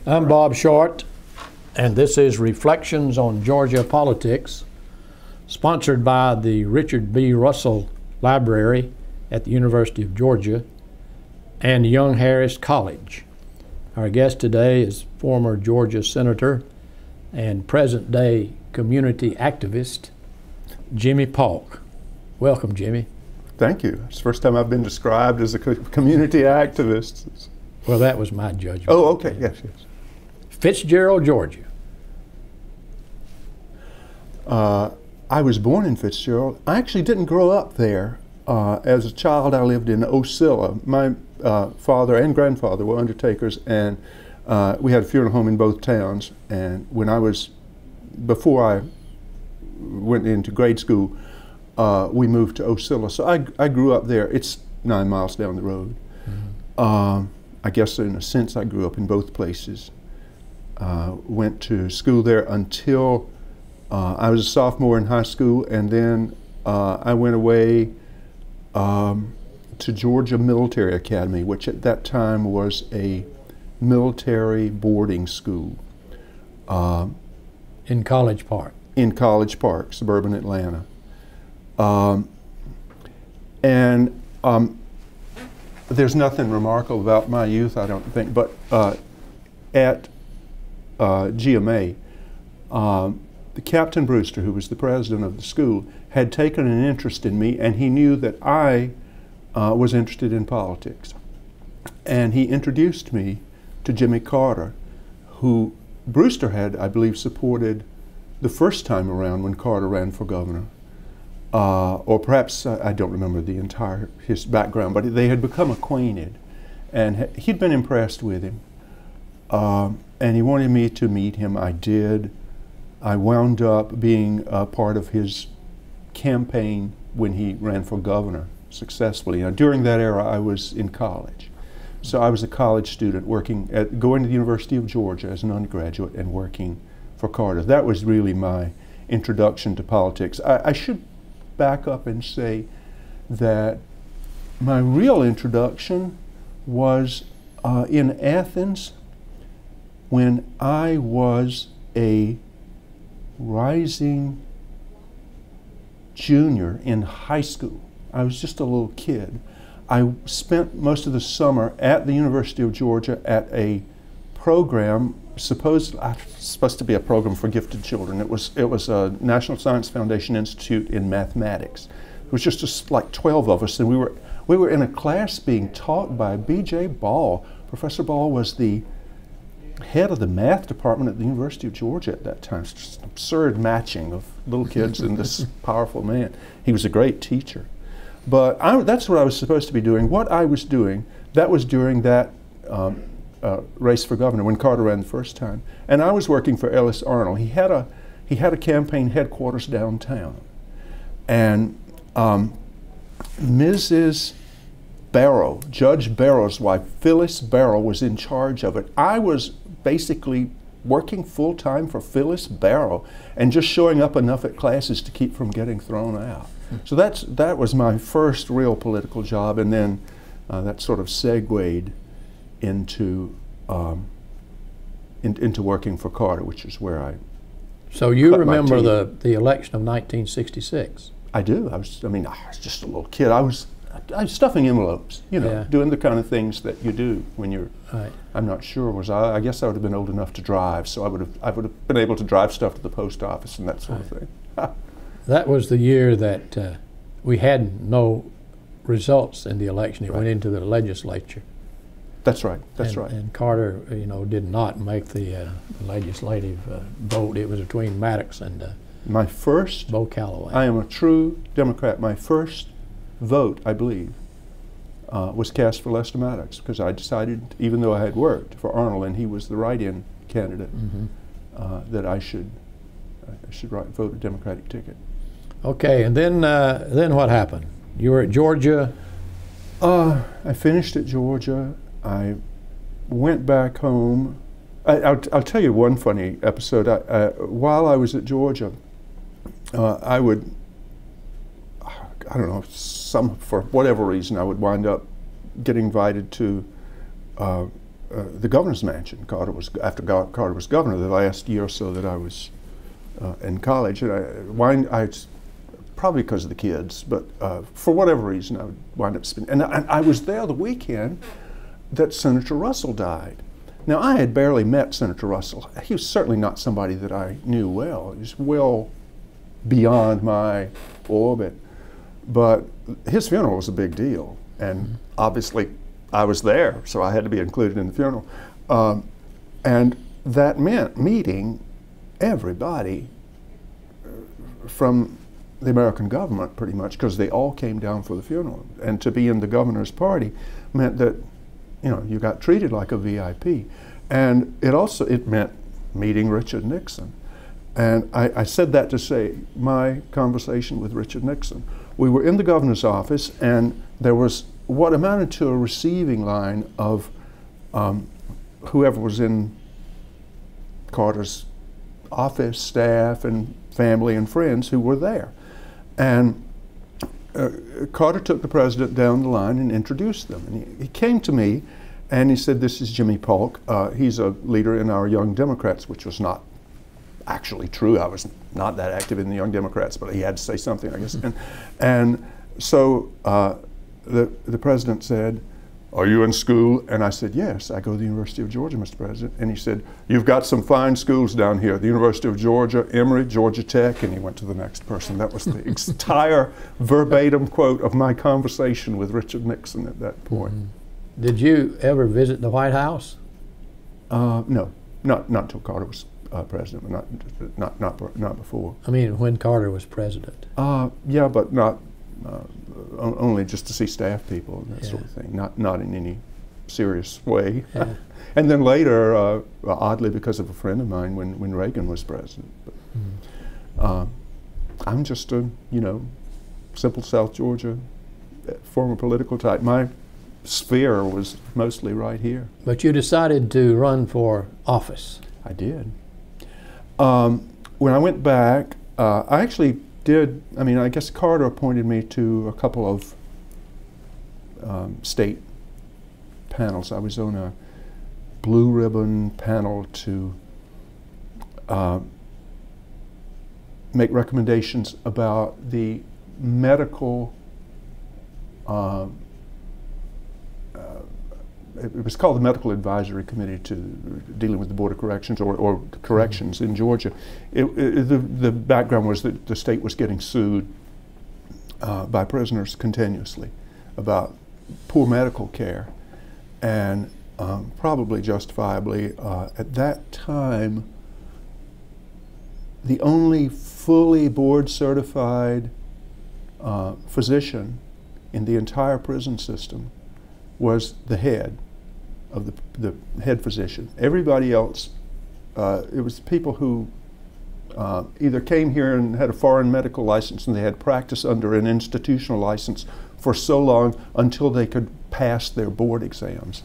I'm Bob Short, and this is Reflections on Georgia Politics, sponsored by the Richard B. Russell Library at the University of Georgia and Young Harris College. Our guest today is former Georgia Senator and present-day community activist, Jimmy Paulk. Welcome, Jimmy. Thank you. It's the first time I've been described as a community activist. Well, that was my judgment. Oh, okay. Yes, yes. Fitzgerald, Georgia. I was born in Fitzgerald. I actually didn't grow up there. As a child, I lived in Ocilla. My father and grandfather were undertakers, and we had a funeral home in both towns. And before I went into grade school, we moved to Ocilla. So I grew up there. It's 9 miles down the road. Mm-hmm. I guess in a sense I grew up in both places. Went to school there until I was a sophomore in high school, and then I went away to Georgia Military Academy, which at that time was a military boarding school. In College Park? In College Park, suburban Atlanta. There's nothing remarkable about my youth, I don't think, but at GMA, Captain Brewster, who was the president of the school, had taken an interest in me, and he knew that I was interested in politics. And he introduced me to Jimmy Carter, who Brewster had, I believe, supported the first time around when Carter ran for governor. Or perhaps, I don't remember his background, but they had become acquainted, and he'd been impressed with him. And he wanted me to meet him. I did. I wound up being part of his campaign when he ran for governor successfully. Now, during that era, I was in college. So I was a college student going to the University of Georgia as an undergraduate and working for Carter. That was really my introduction to politics. I should back up and say that my real introduction was in Athens when I was a rising junior in high school. I was just a little kid. I spent most of the summer at the University of Georgia at a program supposed to be a program for gifted children. It was a National Science Foundation Institute in mathematics. It was just like 12 of us, and we were in a class being taught by B.J. Ball. Professor Ball was the head of the math department at the University of Georgia at that time. It's just an absurd matching of little kids and this powerful man. He was a great teacher. But that's what I was supposed to be doing. What I was doing, that was during that race for governor when Carter ran the first time. And I was working for Ellis Arnold. He had a campaign headquarters downtown. And Mrs. Barrow, Judge Barrow's wife, Phyllis Barrow, was in charge of it. I was basically working full-time for Phyllis Barrow and just showing up enough at classes to keep from getting thrown out. So that was my first real political job, and then that sort of segued into working for Carter, which is where I. So you remember the election of 1966? I do. I was just a little kid. I was stuffing envelopes, doing the kind of things that you do when you're. Right. I'm not sure. I guess I would have been old enough to drive, so I would have been able to drive stuff to the post office and that sort of thing. That was the year that we had no results in the election. It went into the legislature. That's right. That's right. And Carter, did not make the legislative vote. It was between Maddox and Bo Calloway. I am a true Democrat. My first vote, I believe, was cast for Lester Maddox because I decided, even though I had worked for Arnold and he was the write-in candidate, that I should vote a Democratic ticket. Okay, and then what happened? You were at Georgia. I finished at Georgia. I went back home. I'll tell you one funny episode. While I was at Georgia, I don't know, for whatever reason, I would wind up getting invited to the governor's mansion. After Carter was governor, the last year or so that I was in college, and probably because of the kids, but for whatever reason, I would wind up spending. And I was there the weekend that Senator Russell died. Now, I had barely met Senator Russell. He was certainly not somebody that I knew well. He was well beyond my orbit. But his funeral was a big deal. And obviously, I was there, so I had to be included in the funeral. And that meant meeting everybody from the American government, pretty much, because they all came down for the funeral. And to be in the governor's party meant that, you know, you got treated like a VIP. And it meant meeting Richard Nixon. And I said that to say my conversation with Richard Nixon. We were in the governor's office, and there was what amounted to a receiving line of whoever was in Carter's office, staff, and family and friends who were there. And Carter took the president down the line and introduced them. And he came to me and he said, "This is Jimmy Paulk. He's a leader in our Young Democrats," which was not actually true. I was not that active in the Young Democrats, but he had to say something, I guess. And so the president said, "Are you in school?" And I said, "Yes, I go to the University of Georgia, Mr. President." And he said, "You've got some fine schools down here, the University of Georgia, Emory, Georgia Tech," and he went to the next person. That was the entire verbatim quote of my conversation with Richard Nixon at that point. Mm-hmm. Did you ever visit the White House? No, not until Carter was president, but not before. I mean, when Carter was president. Yeah, but not only just to see staff people and that sort of thing. Not in any serious way. Yeah. And then later, oddly, because of a friend of mine, when Reagan was president. But, I'm just a simple South Georgia former political type. My sphere was mostly right here. But you decided to run for office. I did. When I went back, I actually did. I mean, I guess Carter appointed me to a couple of state panels. I was on a blue ribbon panel to make recommendations about the medical it was called the Medical Advisory Committee to dealing with the Board of Corrections or corrections in Georgia. The background was that the state was getting sued by prisoners continuously about poor medical care, and probably justifiably. At that time, the only fully board-certified physician in the entire prison system was the head of the head physician. Everybody else, it was people who either came here and had a foreign medical license and they had practiced under an institutional license for so long until they could pass their board exams.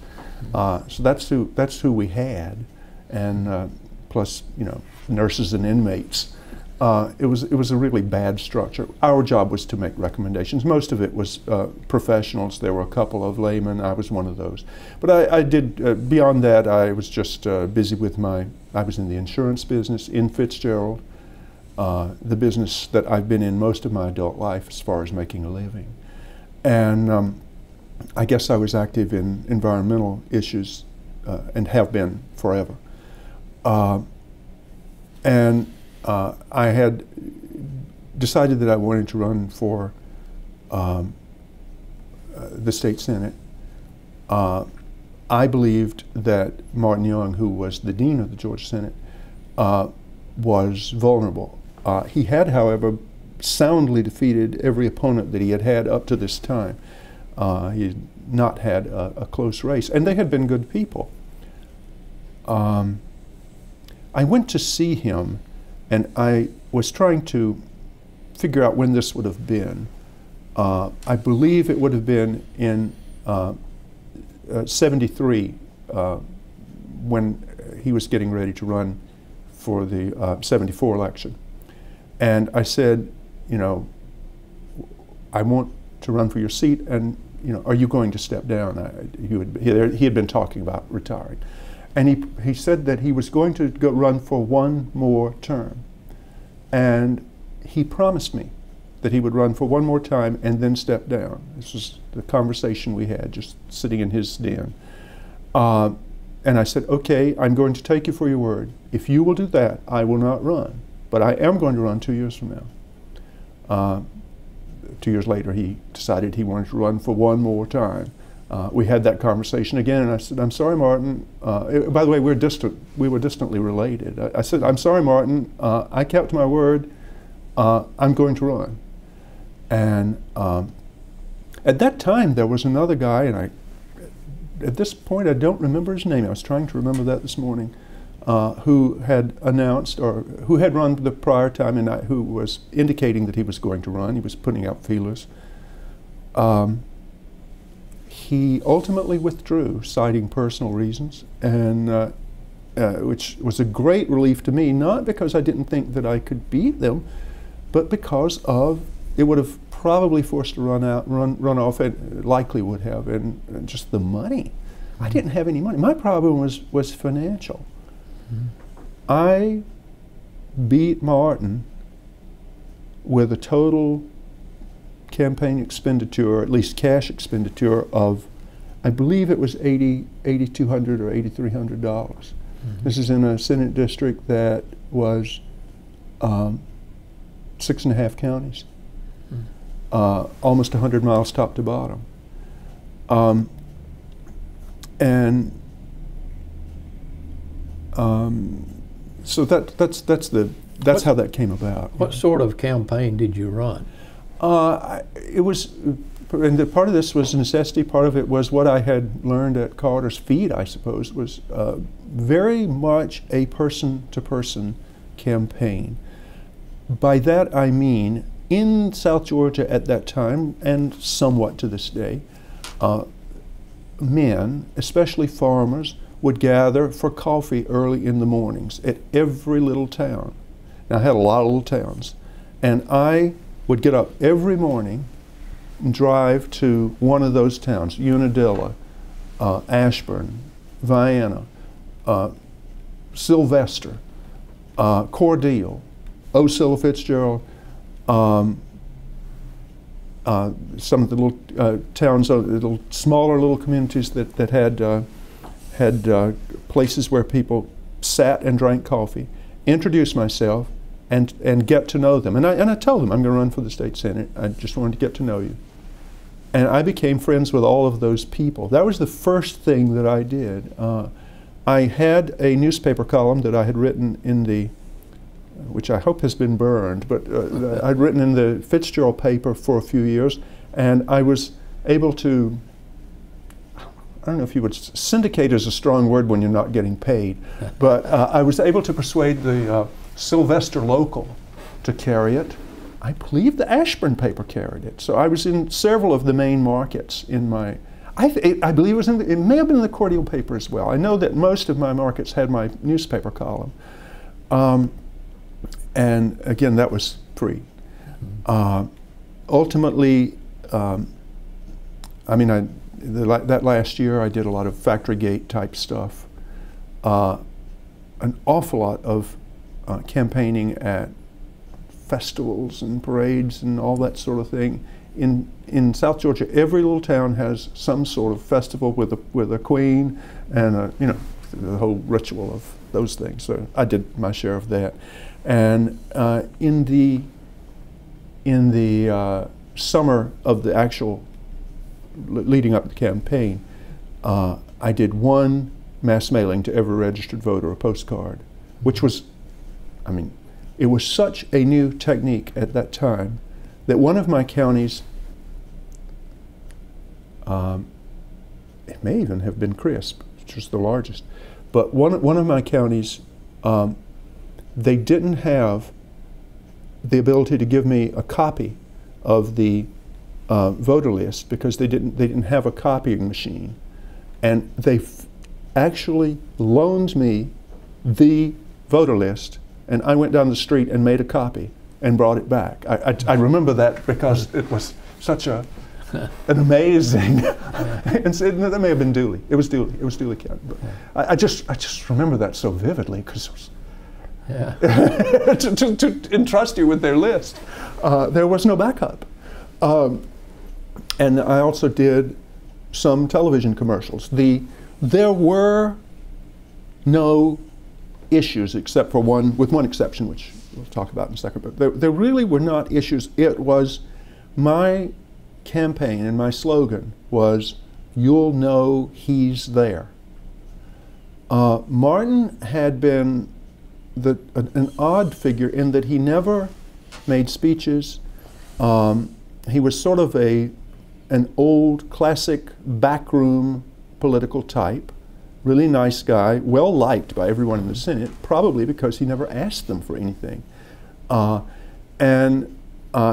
So that's who we had, and plus nurses and inmates. It was a really bad structure. Our job was to make recommendations. Most of it was professionals. There were a couple of laymen. I was one of those. But I did, beyond that, I was just busy with I was in the insurance business in Fitzgerald, the business that I've been in most of my adult life as far as making a living. And I guess I was active in environmental issues and have been forever. I had decided that I wanted to run for the state senate. I believed that Martin Young, who was the dean of the Georgia Senate, was vulnerable. He had, however, soundly defeated every opponent that he had had up to this time. He had not had a close race, and they had been good people. I went to see him, and I was trying to figure out when this would have been. I believe it would have been in 73 when he was getting ready to run for the 74 election. And I said, I want to run for your seat, and you know, are you going to step down? He had been talking about retiring. And he said that he was going to go run for one more term. And he promised me that he would run for one more time and then step down. This was the conversation we had, just sitting in his den. And I said, okay, I'm going to take you for your word. If you will do that, I will not run. But I am going to run 2 years from now. 2 years later, he decided he wanted to run for one more time. We had that conversation again, and I said, I'm sorry, Martin. By the way, we were distantly related. I said, I'm sorry, Martin. I kept my word. I'm going to run. And at that time, there was another guy, and at this point, I don't remember his name. I was trying to remember that this morning, who had announced, or who had run the prior time, and who was indicating that he was going to run. He was putting out feelers. He ultimately withdrew, citing personal reasons, and which was a great relief to me, not because I didn't think that I could beat them, but because of, it would have probably forced to run off, and likely would have, and just the money. I didn't have any money. My problem was financial. I beat Martin with a total campaign expenditure, at least cash expenditure, of, I believe it was $8,200 or $8,300. This is in a Senate district that was 6.5 counties, almost 100 miles top to bottom. So that's how that came about. What sort of campaign did you run? It was, and part of this was necessity, part of it was what I had learned at Carter's feet, I suppose, was very much a person-to-person campaign. By that I mean, in South Georgia at that time, and somewhat to this day, men, especially farmers, would gather for coffee early in the mornings at every little town. Now, I had a lot of little towns, and I would get up every morning and drive to one of those towns, Unadilla, Ashburn, Vienna, Sylvester, Cordele, Ocilla, Fitzgerald, some of the little towns, little smaller little communities that had places where people sat and drank coffee, introduce myself, and get to know them. And I told them, I'm going to run for the state senate. I just wanted to get to know you. And I became friends with all of those people. That was the first thing that I did. I had a newspaper column that I had written in the, which I hope has been burned, but I'd written in the Fitzgerald paper for a few years, and I was able to, I don't know if you would, syndicate is a strong word when you're not getting paid, but I was able to persuade the Sylvester Local to carry it. I believe the Ashburn paper carried it. So I was in several of the main markets in my, I believe it was in the, it may have been in the Cordele paper as well. I know that most of my markets had my newspaper column. And again, that was free. Ultimately, I mean, that last year I did a lot of factory gate type stuff. An awful lot of campaigning at festivals and parades and all that sort of thing. In South Georgia, every little town has some sort of festival with a queen and you know, the whole ritual of those things. So I did my share of that. And in the summer of the actual leading up to the campaign, I did one mass mailing to every registered voter, a postcard, which was, I mean, it was such a new technique at that time that one of my counties, it may even have been Crisp, which was the largest, but one of my counties, they didn't have the ability to give me a copy of the voter list because they didn't have a copying machine, and they actually loaned me the voter list, and I went down the street and made a copy and brought it back. I remember that because it was such a an amazing, and so, that may have been Dooley. It was Dooley. It was Dooley County. But I just remember that so vividly because it was to entrust you with their list. There was no backup. And I also did some television commercials. There were no issues except for one, with one exception, which we'll talk about in a second. But there really were not issues. It was my campaign, and my slogan was, "You'll know he's there." Martin had been an odd figure in that he never made speeches. He was sort of an old classic backroom political type, really nice guy, well liked by everyone in the Senate, probably because he never asked them for anything. And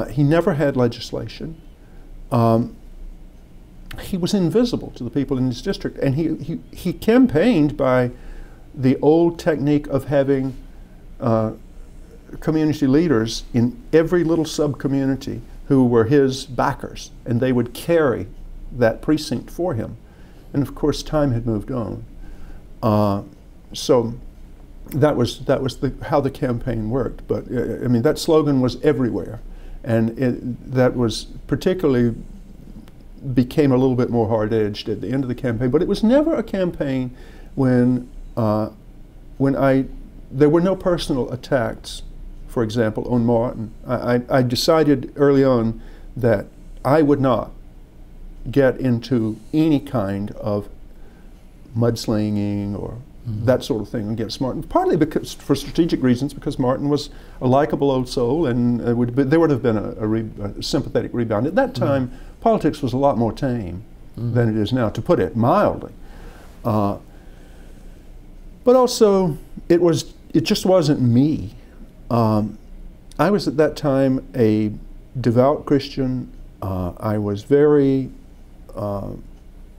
he never had legislation. He was invisible to the people in his district, and he campaigned by the old technique of having community leaders in every little sub-community who were his backers, and they would carry that precinct for him. And of course, time had moved on. So that was how the campaign worked. But I mean, that slogan was everywhere, and that was particularly became a little bit more hard-edged at the end of the campaign. But it was never a campaign when there were no personal attacks, for example, on Martin. I decided early on that I would not get into any kind of mudslinging or that sort of thing against Martin, partly because, for strategic reasons, because Martin was a likable old soul, and there would have been a sympathetic rebound. At that time, politics was a lot more tame than it is now, to put it mildly. But also, it just wasn't me. I was at that time a devout Christian. I was very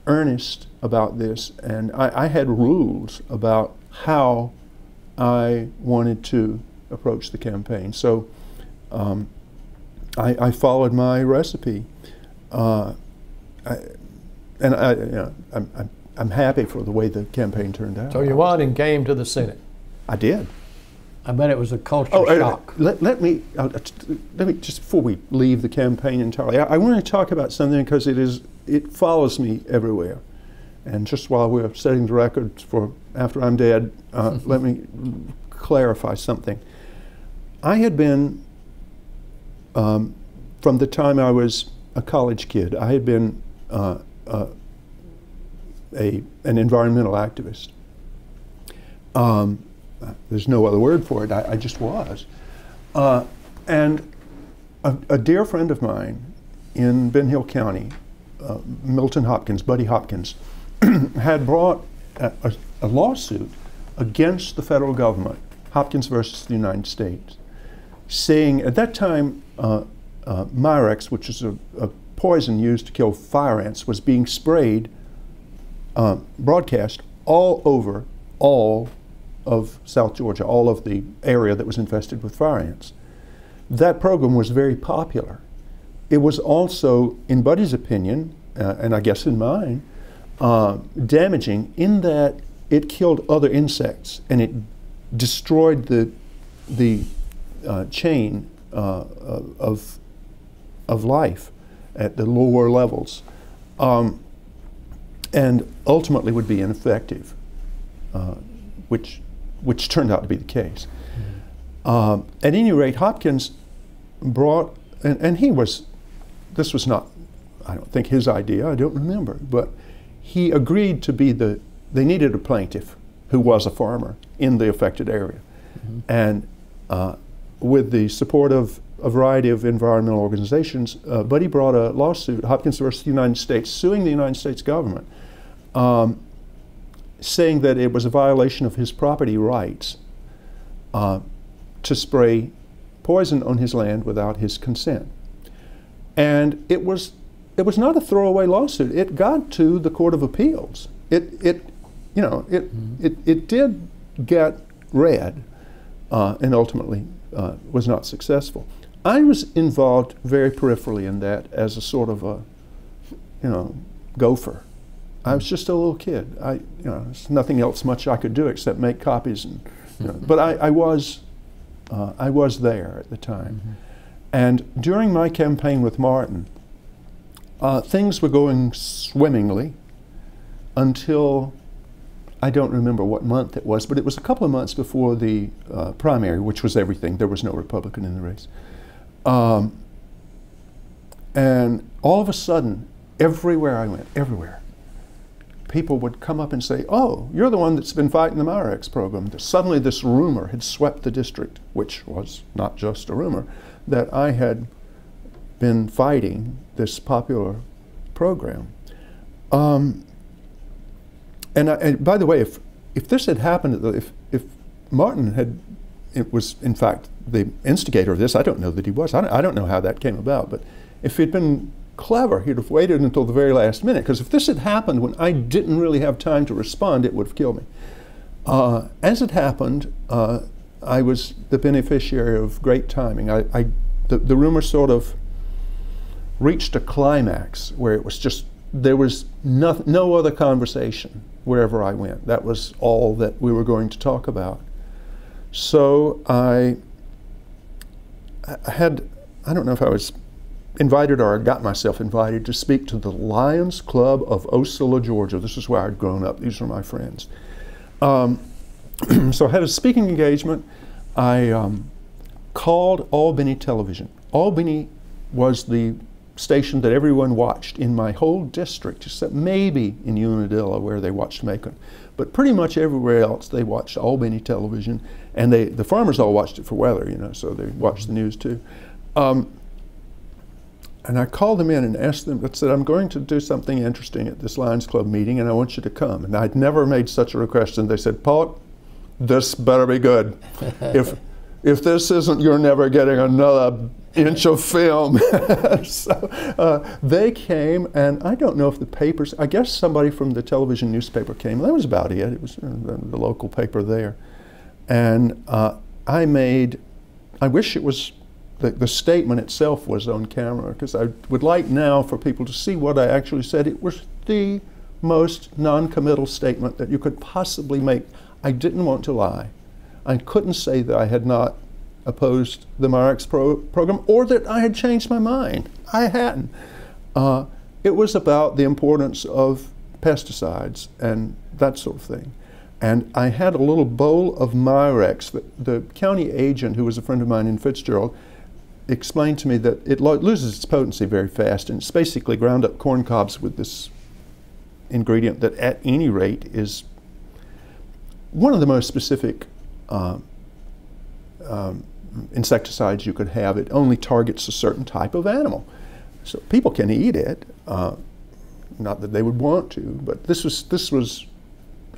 earnest about this, and I had rules about how I wanted to approach the campaign. So I followed my recipe, I'm happy for the way the campaign turned out. So you won and came to the Senate. I did. I bet it was a culture shock. Let me just, before we leave the campaign entirely, I want to talk about something because it follows me everywhere. And just while we're setting the record for after I'm dead, let me clarify something. I had been, from the time I was a college kid, I had been an environmental activist. There's no other word for it. I just was. And a dear friend of mine in Ben Hill County, Milton Hopkins, Buddy Hopkins, had brought a lawsuit against the federal government, Hopkins versus the United States, saying at that time Mirex, which is a poison used to kill fire ants, was being sprayed, broadcast all over all of South Georgia, all of the area that was infested with fire ants. That program was very popular. It was also, in Buddy's opinion, and I guess in mine, damaging in that it killed other insects and it destroyed the chain of life at the lower levels, and ultimately would be ineffective, which turned out to be the case. At any rate, Hopkins brought, and this was not, I don't think, his idea, I don't remember, but he agreed to be they needed a plaintiff who was a farmer in the affected area. And with the support of a variety of environmental organizations, Buddy brought a lawsuit, Hopkins versus the United States, suing the United States government, saying that it was a violation of his property rights to spray poison on his land without his consent. And it was not a throwaway lawsuit. It got to the Court of Appeals. It did get read, and ultimately was not successful. I was involved very peripherally in that as a sort of gopher. I was just a little kid. There's nothing else much I could do except make copies, and but I was there at the time. Mm-hmm. And during my campaign with Martin, things were going swimmingly until, I don't remember what month it was, but it was a couple of months before the primary, which was everything. There was no Republican in the race. And all of a sudden, everywhere I went, everywhere, people would come up and say, "Oh, you're the one that's been fighting the MyRex program." Suddenly this rumor had swept the district, which was not just a rumor, that I had been fighting this popular program. And by the way, if this had happened, if Martin was in fact the instigator of this, I don't know that he was. I don't know how that came about, but if he'd been clever, he'd have waited until the very last minute, because if this had happened when I didn't really have time to respond, it would have killed me. As it happened, I was the beneficiary of great timing. The rumor sort of reached a climax where it was just, there was no other conversation wherever I went. That was all that we were going to talk about. So I don't know if I was invited or I got myself invited to speak to the Lions Club of Ocilla, Georgia. This is where I'd grown up. These were my friends. So I had a speaking engagement. I called Albany Television. Albany was the station that everyone watched in my whole district, except maybe in Unadilla where they watched Macon. But pretty much everywhere else they watched Albany Television, and the farmers all watched it for weather, so they watched the news too. And I called them in and asked them, I said, "I'm going to do something interesting at this Lions Club meeting and I want you to come." And I'd never made such a request, and they said, "Paulk, this better be good. If this isn't, you're never getting another inch of film." So they came, and I don't know if the papers, I guess somebody from the television newspaper came. That was about it. It was the local paper there. And I wish it was, the statement itself was on camera, because I would like now for people to see what I actually said. It was the most non-committal statement that you could possibly make. I didn't want to lie. I couldn't say that I had not opposed the MyRex program or that I had changed my mind. I hadn't. It was about the importance of pesticides and that sort of thing. And I had a little bowl of MyRex. The county agent, who was a friend of mine in Fitzgerald, explained to me that it loses its potency very fast, and it's basically ground up corn cobs with this ingredient that at any rate is one of the most specific insecticides you could have. It only targets a certain type of animal. So people can eat it, not that they would want to, but this was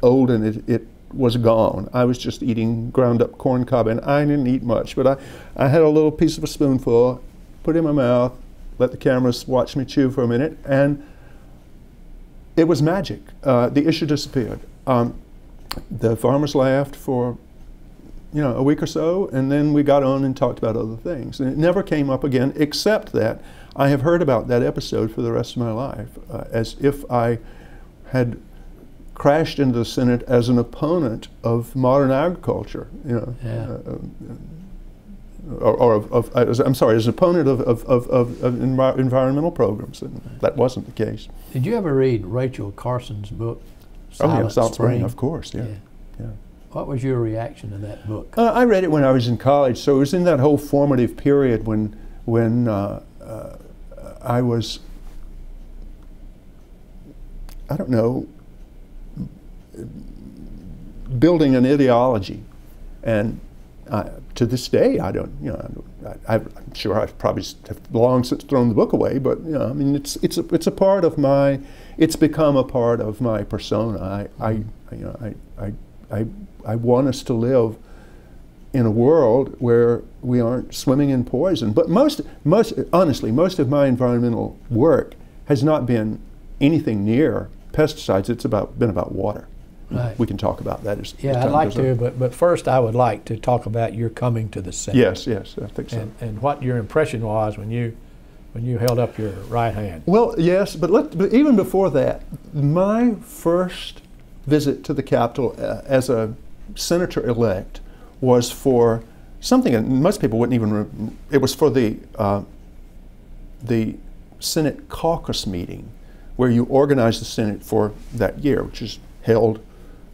old and it was gone. I was just eating ground up corn cob, and I didn't eat much, but I had a little piece of a spoonful, put it in my mouth, let the cameras watch me chew for a minute, and it was magic. The issue disappeared. The farmers laughed for a week or so, and then we got on and talked about other things. And it never came up again, except that I have heard about that episode for the rest of my life, as if I had crashed into the Senate as an opponent of modern agriculture, I'm sorry, as an opponent of environmental programs, and that wasn't the case. Did you ever read Rachel Carson's book, Silent Spring? Of course, yeah. What was your reaction to that book? I read it when I was in college, so it was in that whole formative period when I was, I don't know, building an ideology, and to this day, I don't, I'm sure I've probably have long since thrown the book away, but I mean, it's a part of my, it's become a part of my persona. I want us to live in a world where we aren't swimming in poison. But honestly, most of my environmental work has not been anything near pesticides. It's been about water. Right. We can talk about that as yeah, I'd like to, but first I would like to talk about your coming to the Senate. Yes, I think so. And what your impression was when you when you held up your right hand. Well, yes, but even before that, my first visit to the Capitol as a senator-elect was for something that most people wouldn't even, it was for the Senate caucus meeting, where you organize the Senate for that year, which is held,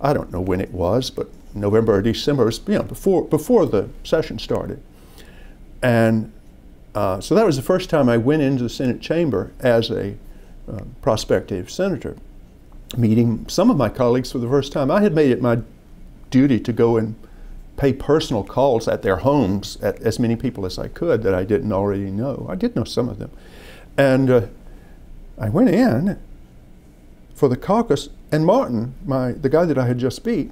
I don't know when it was, but November or December, before the session started. And so that was the first time I went into the Senate chamber as a prospective senator, meeting some of my colleagues for the first time. I had made it my duty to go and pay personal calls at their homes at as many people as I could that I didn't already know. I did know some of them. And I went in for the caucus, and Martin, the guy that I had just beat,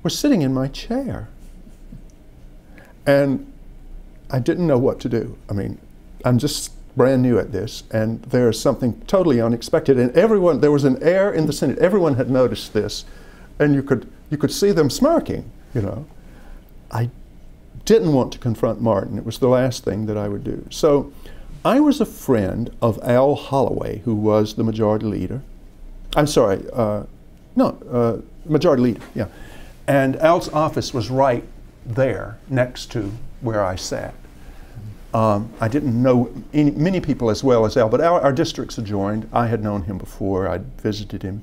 was sitting in my chair. And I didn't know what to do. I mean, I'm just brand new at this, and there's something totally unexpected. And everyone, there was an air in the Senate, everyone had noticed this, and you could see them smirking, you know. I didn't want to confront Martin. It was the last thing that I would do. So I was a friend of Al Holloway, who was the majority leader. I'm sorry, majority leader, yeah. And Al's office was right there next to where I sat. I didn't know many people as well as Al, but our districts adjoined. I had known him before. I'd visited him.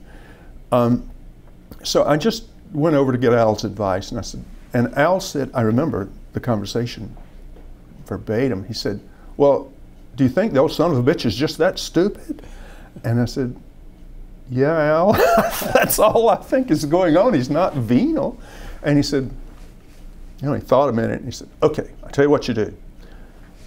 So I just went over to get Al's advice, and I said, and Al said, I remember the conversation verbatim. He said, well, do you think the old son of a bitch is just that stupid? And I said, yeah, Al, that's all I think is going on. He's not venal. And he said, you know, he thought a minute, and he said, okay, I'll tell you what you do.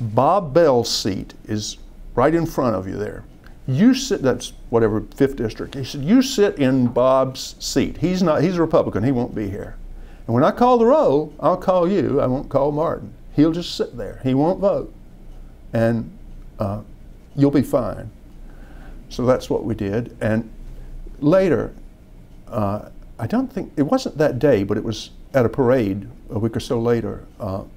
Bob Bell's seat is right in front of you there. You sit, that's whatever, 5th district. He said, you sit in Bob's seat. He's a Republican, he won't be here. And when I call the roll, I'll call you, I won't call Martin. He'll just sit there, he won't vote. And you'll be fine. So that's what we did. And later, I don't think, it wasn't that day, but it was at a parade a week or so later,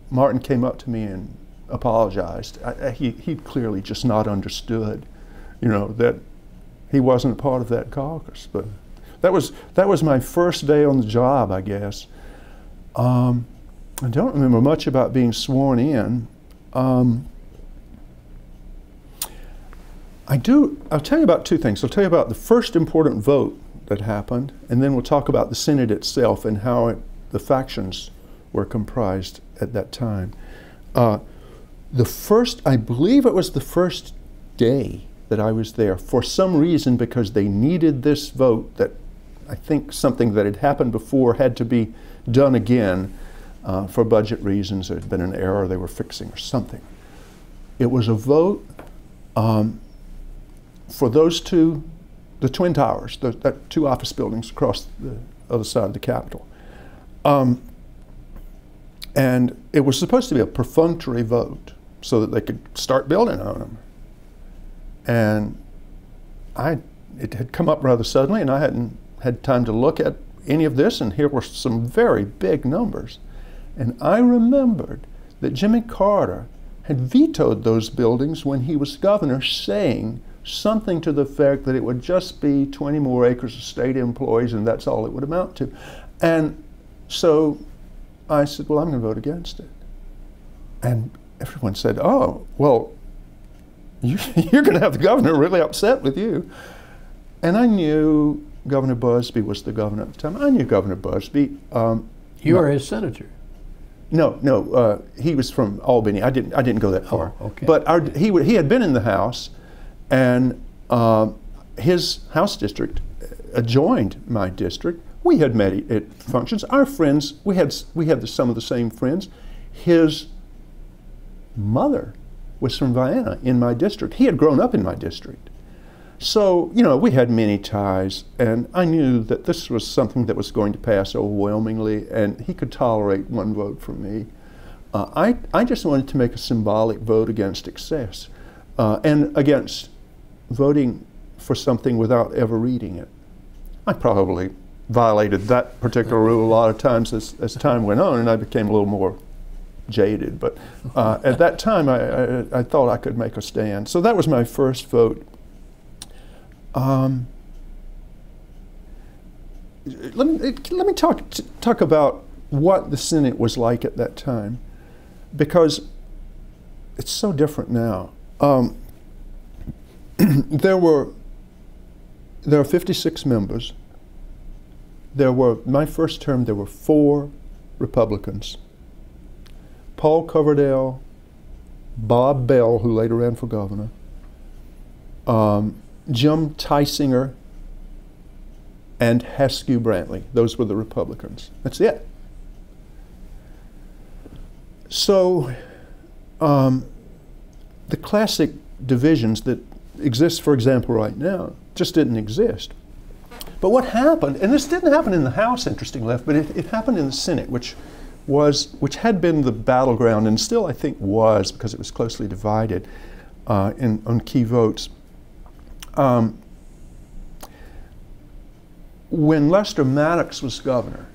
Martin came up to me and apologized. He'd clearly just not understood, you know, that he wasn't a part of that caucus. But that was my first day on the job, I guess. I don't remember much about being sworn in. I'll tell you about two things. I'll tell you about the first important vote that happened, and then we'll talk about the Senate itself and how the factions were comprised at that time. I believe it was the first day that I was there, for some reason, because they needed this vote that I think something that had happened before had to be done again for budget reasons. There had been an error they were fixing or something. It was a vote for those two, the Twin Towers, that 2 office buildings across the other side of the Capitol. And it was supposed to be a perfunctory vote so that they could start building on them. And it had come up rather suddenly, and I hadn't had time to look at any of this, and here were some very big numbers. And I remembered that Jimmy Carter had vetoed those buildings when he was governor, saying something to the effect that it would just be 20 more acres of state employees, and that's all it would amount to. And so I said, well, I'm going to vote against it. And everyone said, oh, well, you're going to have the governor really upset with you. And I knew Governor Busby was the governor at the time. I knew Governor Busby. You were his senator. No, he was from Albany. I didn't go that far. Oh, okay. But he had been in the House, and his House district adjoined my district. We had met at functions. Our friends, we had some of the same friends. His mother was from Vienna in my district. He had grown up in my district. So, you know, we had many ties, and I knew that this was something that was going to pass overwhelmingly, and he could tolerate one vote from me. I just wanted to make a symbolic vote against excess, and against voting for something without ever reading it. I probably violated that particular rule a lot of times as time went on, and I became a little more jaded, but at that time I thought I could make a stand. So that was my first vote. Let me talk about what the Senate was like at that time, because it's so different now. There are 56 members. My first term, there were 4 Republicans. Paul Coverdale, Bob Bell, who later ran for governor, Jim Tysinger, and Haskew Brantley. Those were the Republicans. That's it. So the classic divisions that exist, for example, right now, just didn't exist. But what happened, and this didn't happen in the House, interestingly enough, but it happened in the Senate, which had been the battleground, and still I think was, because it was closely divided on key votes. When Lester Maddox was governor,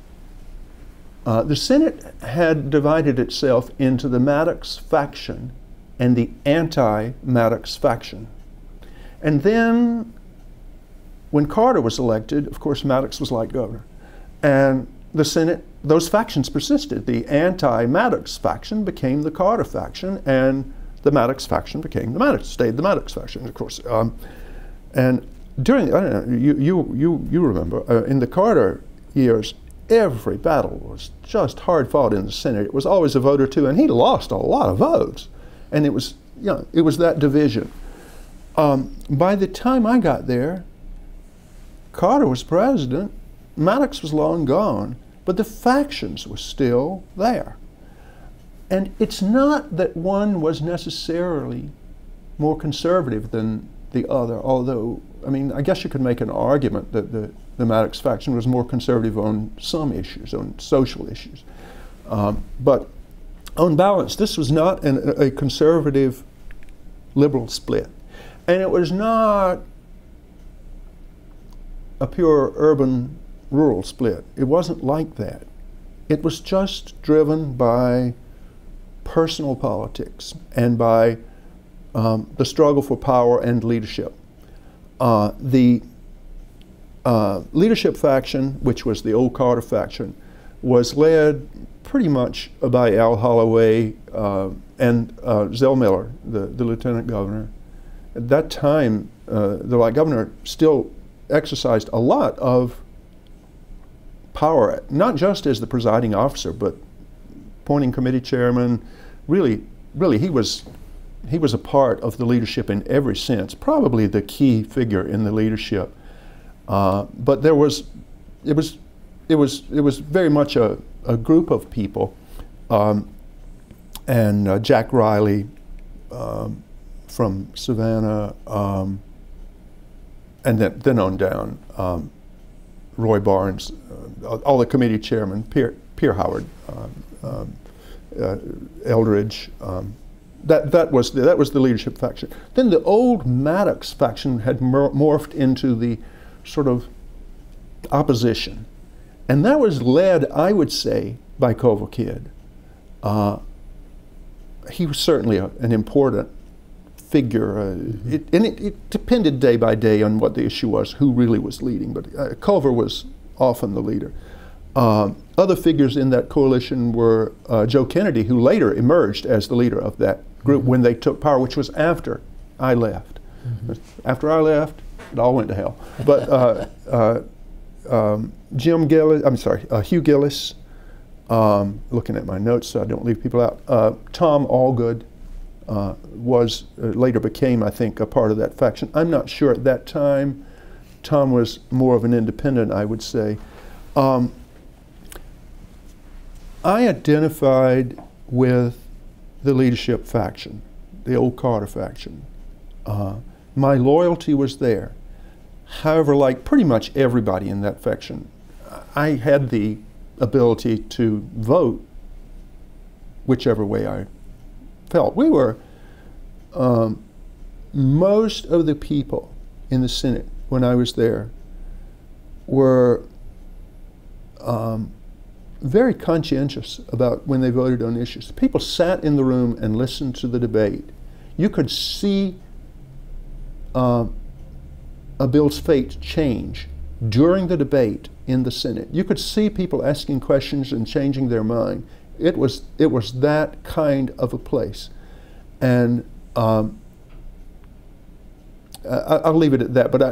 the Senate had divided itself into the Maddox faction and the anti-Maddox faction. And then when Carter was elected, of course, Maddox was like governor. And the Senate, those factions persisted. The anti-Maddox faction became the Carter faction, and the Maddox faction stayed the Maddox faction, of course. And during, I don't know, you remember, in the Carter years, every battle was just hard fought in the Senate. It was always a vote or two, and he lost a lot of votes. And it was, it was that division. By the time I got there, Carter was president, Maddox was long gone, but the factions were still there. And it's not that one was necessarily more conservative than the other, although, I mean, I guess you could make an argument that the Maddox faction was more conservative on some issues, on social issues. But on balance, this was not a conservative liberal split. And it was not a pure urban rural split. It wasn't like that. It was just driven by personal politics and by the struggle for power and leadership. The leadership faction, which was the old Carter faction, was led pretty much by Al Holloway and Zell Miller, the lieutenant governor. At that time, the lieutenant governor still exercised a lot of power, not just as the presiding officer, but appointing committee chairman. Really, he was a part of the leadership in every sense, probably the key figure in the leadership. But it was very much a group of people, and Jack Riley from Savannah, and then on down, Roy Barnes, all the committee chairmen, Pierre Howard, Eldridge. That was the leadership faction. Then the old Maddox faction had morphed into the sort of opposition, and that was led, I would say, by Culver Kidd. He was certainly an important figure. It depended day by day on what the issue was, who really was leading, but Culver was often the leader. Other figures in that coalition were Joe Kennedy, who later emerged as the leader of that group when they took power, which was after I left. After I left, it all went to hell. But Hugh Gillis, looking at my notes so I don't leave people out. Tom Allgood later became, I think, a part of that faction. I'm not sure at that time. Tom was more of an independent, I would say. I identified with the leadership faction, the old Carter faction. My loyalty was there. However, like pretty much everybody in that faction, I had the ability to vote whichever way I felt. We were, most of the people in the Senate when I was there were very conscientious about when they voted on issues. People sat in the room and listened to the debate. You could see a bill's fate change during the debate in the Senate. You could see people asking questions and changing their mind. It was that kind of a place. And I'll leave it at that. But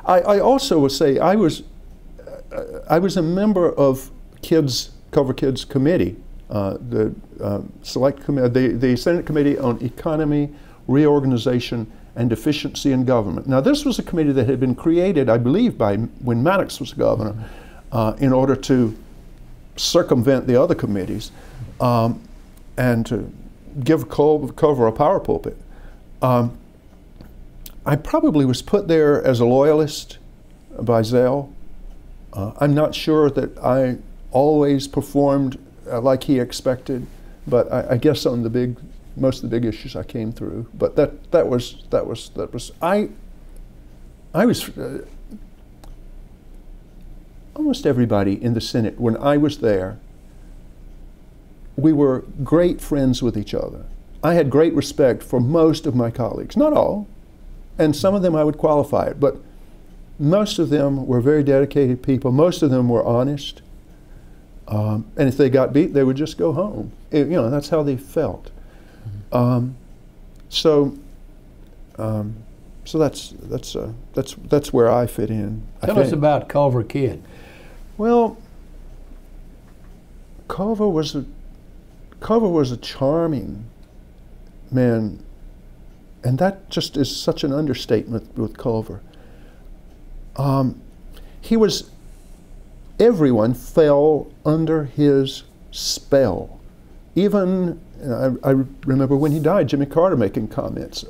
I also would say I was a member of Culver Kids Committee, the Select Committee, the Senate Committee on Economy, Reorganization, and Efficiency in Government. Now, this was a committee that had been created, I believe, when Maddox was governor, in order to circumvent the other committees and to give Culver a power pulpit. I probably was put there as a loyalist by Zell. I'm not sure that I always performed like he expected, but I guess on most of the big issues I came through. But that was almost everybody in the Senate when I was there. We were great friends with each other. I had great respect for most of my colleagues, not all, and some of them I would qualify it, but most of them were very dedicated people. Most of them were honest. And if they got beat, they would just go home. That's how they felt. So that's where I fit in. Tell us about Culver Kid. Well, Culver was a charming man, and that just is such an understatement with Culver. Everyone fell under his spell. Even, I remember when he died, Jimmy Carter making comments.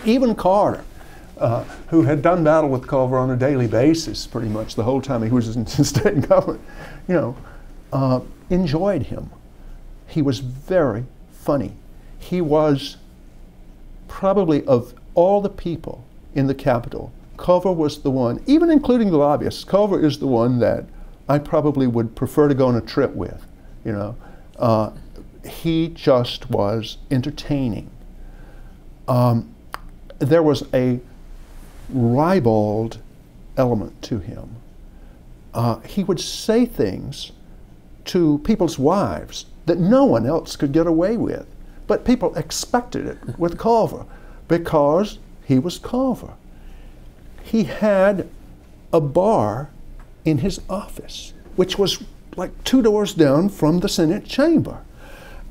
Even Carter, who had done battle with Culver on a daily basis pretty much the whole time he was in state government, enjoyed him. He was very funny. He was probably, of all the people in the Capitol, Culver was the one, even including the lobbyists, Culver is the one that I probably would prefer to go on a trip with, He just was entertaining. There was a ribald element to him. He would say things to people's wives that no one else could get away with, but people expected it with Culver because he was Culver. He had a bar in his office, which was like 2 doors down from the Senate chamber.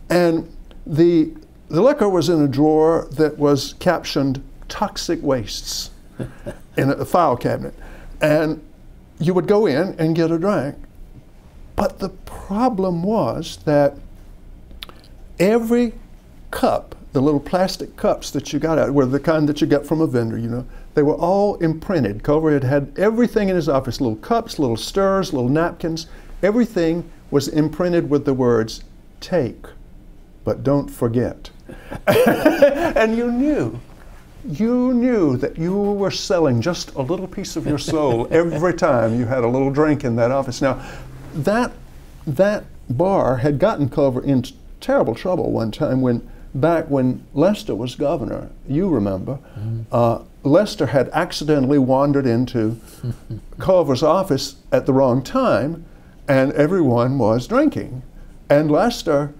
And the liquor was in a drawer that was captioned "toxic wastes" in a file cabinet. And you would go in and get a drink. But the problem was that every cup, the little plastic cups that you got out, were the kind that you get from a vendor, they were all imprinted. Culver had everything in his office, little cups, little stirrers, little napkins. Everything was imprinted with the words, "Take, but don't forget." And you knew that you were selling just a little piece of your soul every time you had a little drink in that office. Now, that bar had gotten Culver into terrible trouble one time back when Lester was governor. You remember. Lester had accidentally wandered into Culver's office at the wrong time, and everyone was drinking. And Lester,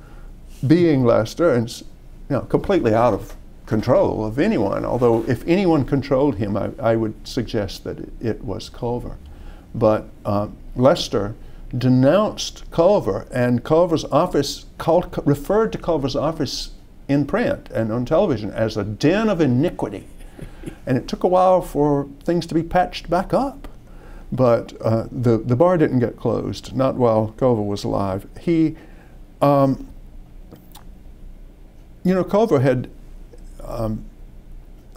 being Lester, and completely out of control of anyone, although if anyone controlled him, I would suggest that it was Culver. But Lester denounced Culver, and Culver's office referred to Culver's office in print and on television as a den of iniquity. And it took a while for things to be patched back up. But the bar didn't get closed, not while Culver was alive. Culver had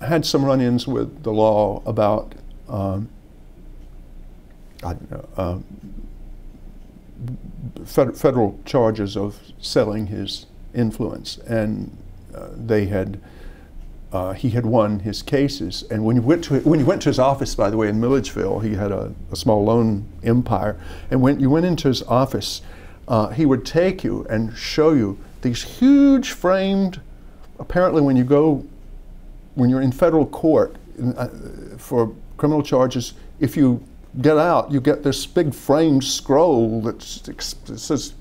had some run-ins with the law about, federal charges of selling his influence, and he had won his cases. And when he went to his office, by the way, in Milledgeville, he had a small loan empire. And when you went into his office, he would take you and show you these huge framed, apparently when you're in federal court for criminal charges, if you get out, you get this big framed scroll that says,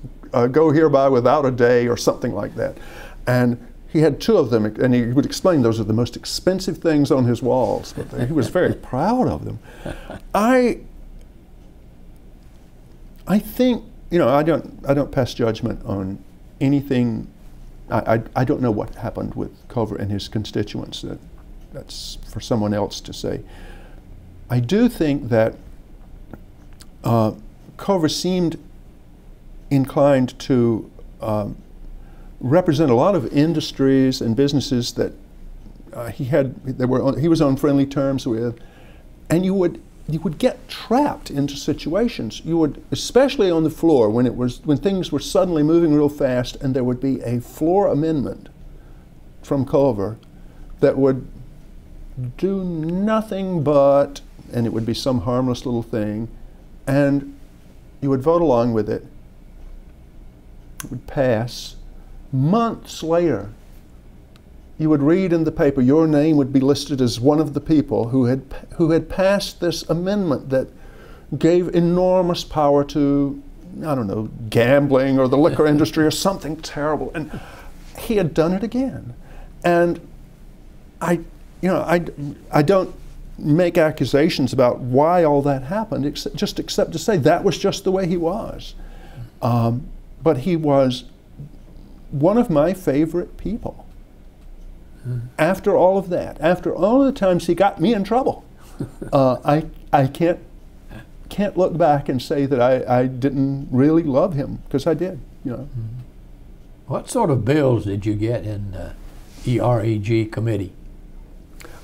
go hereby without a day, or something like that. And he had 2 of them, and he would explain those are the most expensive things on his walls, but he was very proud of them. I think, you know, I don't pass judgment on anything. I don't know what happened with Culver and his constituents. That's for someone else to say. I do think that Culver seemed inclined to represent a lot of industries and businesses that he was on friendly terms with, and you would get trapped into situations. You would, especially on the floor, when things were suddenly moving real fast, and there would be a floor amendment from Culver that would do nothing but, and it would be some harmless little thing, and you would vote along with it. It would pass. Months later, you would read in the paper, your name would be listed as one of the people who had passed this amendment that gave enormous power to, I don't know, gambling or the liquor industry or something terrible. And he had done it again. And I don't make accusations about why all that happened, except to say that was just the way he was. But he was one of my favorite people. After all of that, after all of the times he got me in trouble, I can't look back and say that I didn't really love him, because I did. You know. What sort of bills did you get in EREG committee?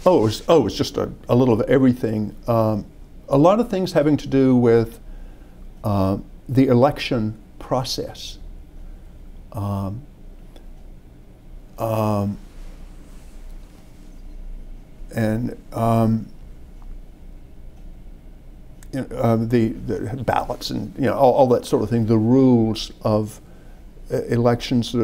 It was just a little of everything. A lot of things having to do with the election process. The ballots and, you know, all that sort of thing, the rules of elections. I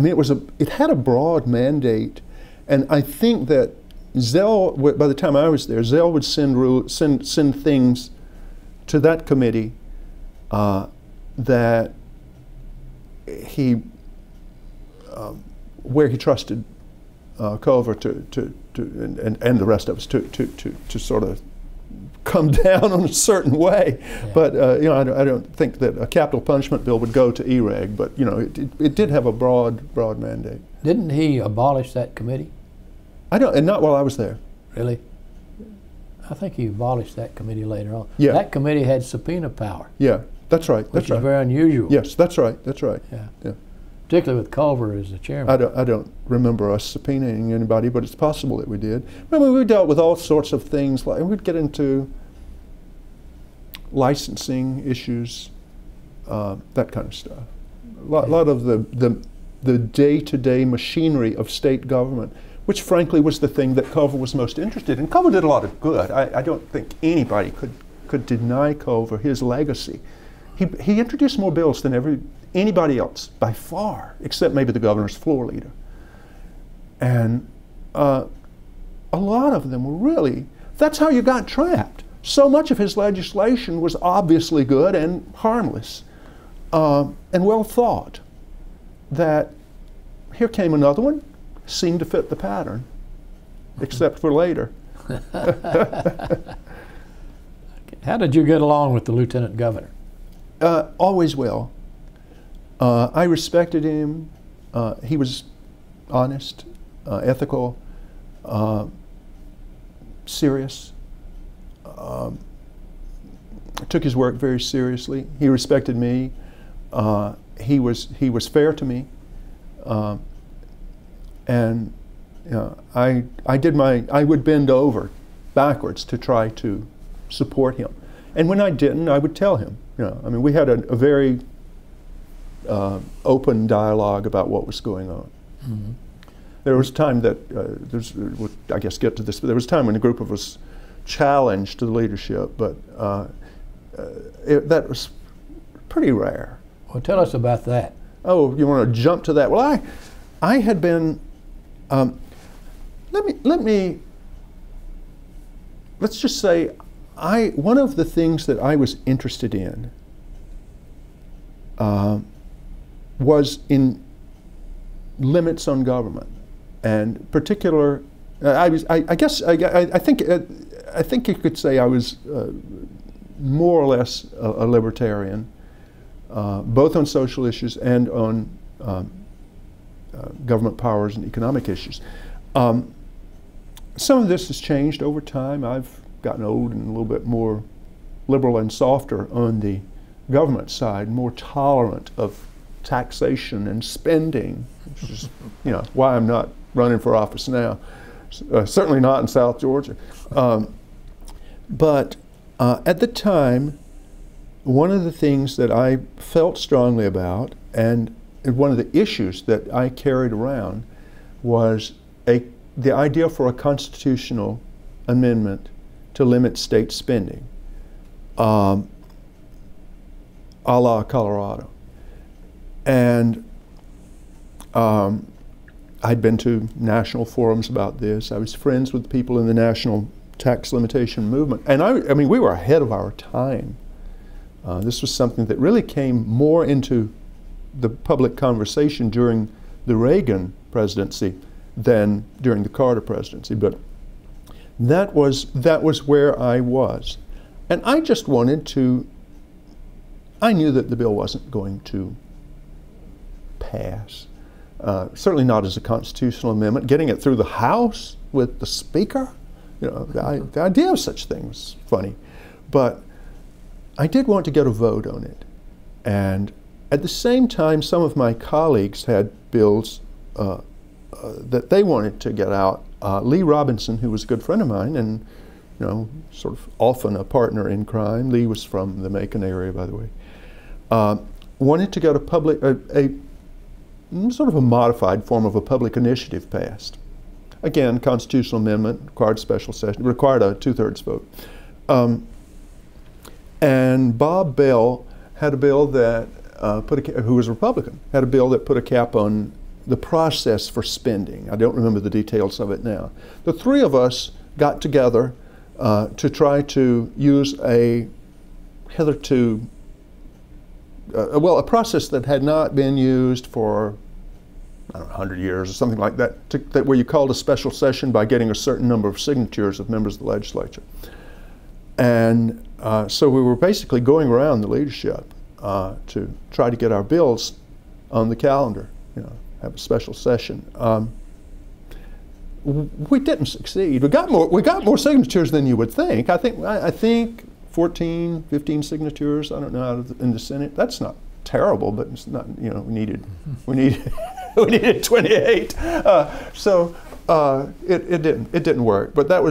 mean, it had a broad mandate, and I think that Zell, by the time I was there, Zell would send things to that committee that he where he trusted Culver and the rest of us to sort of come down on a certain way. Yeah. But you know, I don't think that a capital punishment bill would go to EREG, but you know, it did have a broad mandate. Didn't he abolish that committee? And not while I was there. Really? I think he abolished that committee later on. Yeah. That committee had subpoena power. Yeah, that's right. Which is very unusual. Yes, that's right. That's right. Yeah. Yeah. Particularly with Culver as the chairman. I don't remember us subpoenaing anybody, but it's possible that we did. I mean, we dealt with all sorts of things, like we'd get into licensing issues, that kind of stuff. A lot of the day-to-day machinery of state government, which frankly was the thing that Culver was most interested in. Culver did a lot of good. I don't think anybody could deny Culver his legacy. He introduced more bills than anybody else, by far, except maybe the governor's floor leader. And a lot of them were really, that's how you got trapped. So much of his legislation was obviously good and harmless and well thought, that here came another one, seemed to fit the pattern, except for later. How did you get along with the lieutenant governor? Always well. I respected him. He was honest, ethical, serious. Took his work very seriously. He respected me. He was fair to me. And you know, I would bend over backwards to try to support him. And when I didn't, I would tell him. You know, I mean, we had a very open dialogue about what was going on. Mm-hmm. There was a time that, we'll, I guess, get to this, but there was a time when a group of us challenged the leadership, but that was pretty rare. Well, tell us about that. Oh, you want to jump to that? Well, I had been. Let's just say, one of the things that I was interested in was in limits on government, and particular. I think you could say I was more or less a libertarian, both on social issues and on government powers and economic issues. Some of this has changed over time. I've gotten old and a little bit more liberal and softer on the government side, more tolerant of taxation and spending, which is, you know, why I'm not running for office now. Certainly not in South Georgia. But at the time, one of the things that I felt strongly about, and one of the issues that I carried around, was the idea for a constitutional amendment to limit state spending, a la Colorado. And I'd been to national forums about this. I was friends with people in the national tax limitation movement. And I mean, we were ahead of our time. This was something that really came more into the public conversation during the Reagan presidency than during the Carter presidency. But that was where I was. And I just wanted to, I knew that the bill wasn't going to pass. Certainly not as a constitutional amendment. Getting it through the House with the Speaker, you know, the idea of such things was funny. But I did want to get a vote on it. And at the same time, some of my colleagues had bills that they wanted to get out. Lee Robinson, who was a good friend of mine and, you know, sort of often a partner in crime. Lee was from the Macon area, by the way. Wanted to get a sort of a modified form of a public initiative passed. Again, constitutional amendment, required special session, required a 2/3 vote. And Bob Bell had a bill that who was a Republican, had a bill that put a cap on the process for spending. I don't remember the details of it now. The three of us got together to try to use a hitherto a process that had not been used for, I don't know, 100 years or something like that, where you called a special session by getting a certain number of signatures of members of the legislature. And so we were basically going around the leadership to try to get our bills on the calendar, you know, have a special session. We didn't succeed. We got more signatures than you would think. I think 14, 15 signatures, I don't know, in the Senate. That's not terrible, but it's not, you know, we needed 28. So it didn't work. But that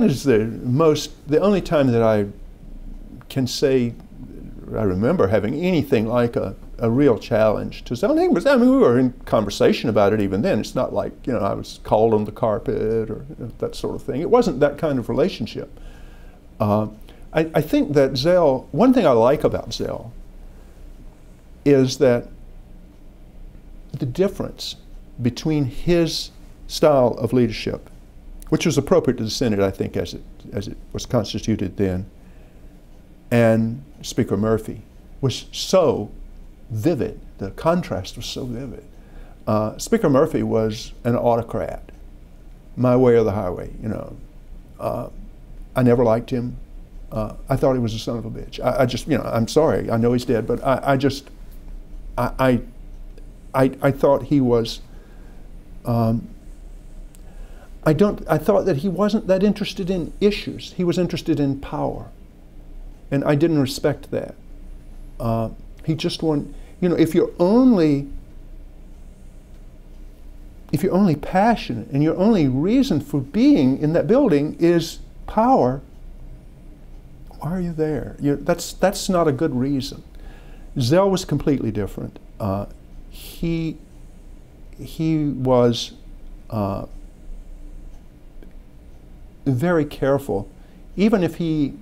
is the only time that I can say I remember having anything like a real challenge to something. I mean, we were in conversation about it even then. It's not like, you know, I was called on the carpet or, you know, that sort of thing. It wasn't that kind of relationship. I think that Zell, one thing I like about Zell is that the difference between his style of leadership, which was appropriate to the Senate, I think, as it was constituted then, and Speaker Murphy, was so vivid. The contrast was so vivid. Speaker Murphy was an autocrat, my way or the highway, you know. I never liked him. I thought he was a son of a bitch. I just, you know, I'm sorry, I know he's dead, but I thought he was, I thought that he wasn't that interested in issues. He was interested in power. And I didn't respect that. He just wanted, you know, if you're only passionate and your only reason for being in that building is power, why are you there? That's not a good reason. Zell was completely different. He was very careful, even if he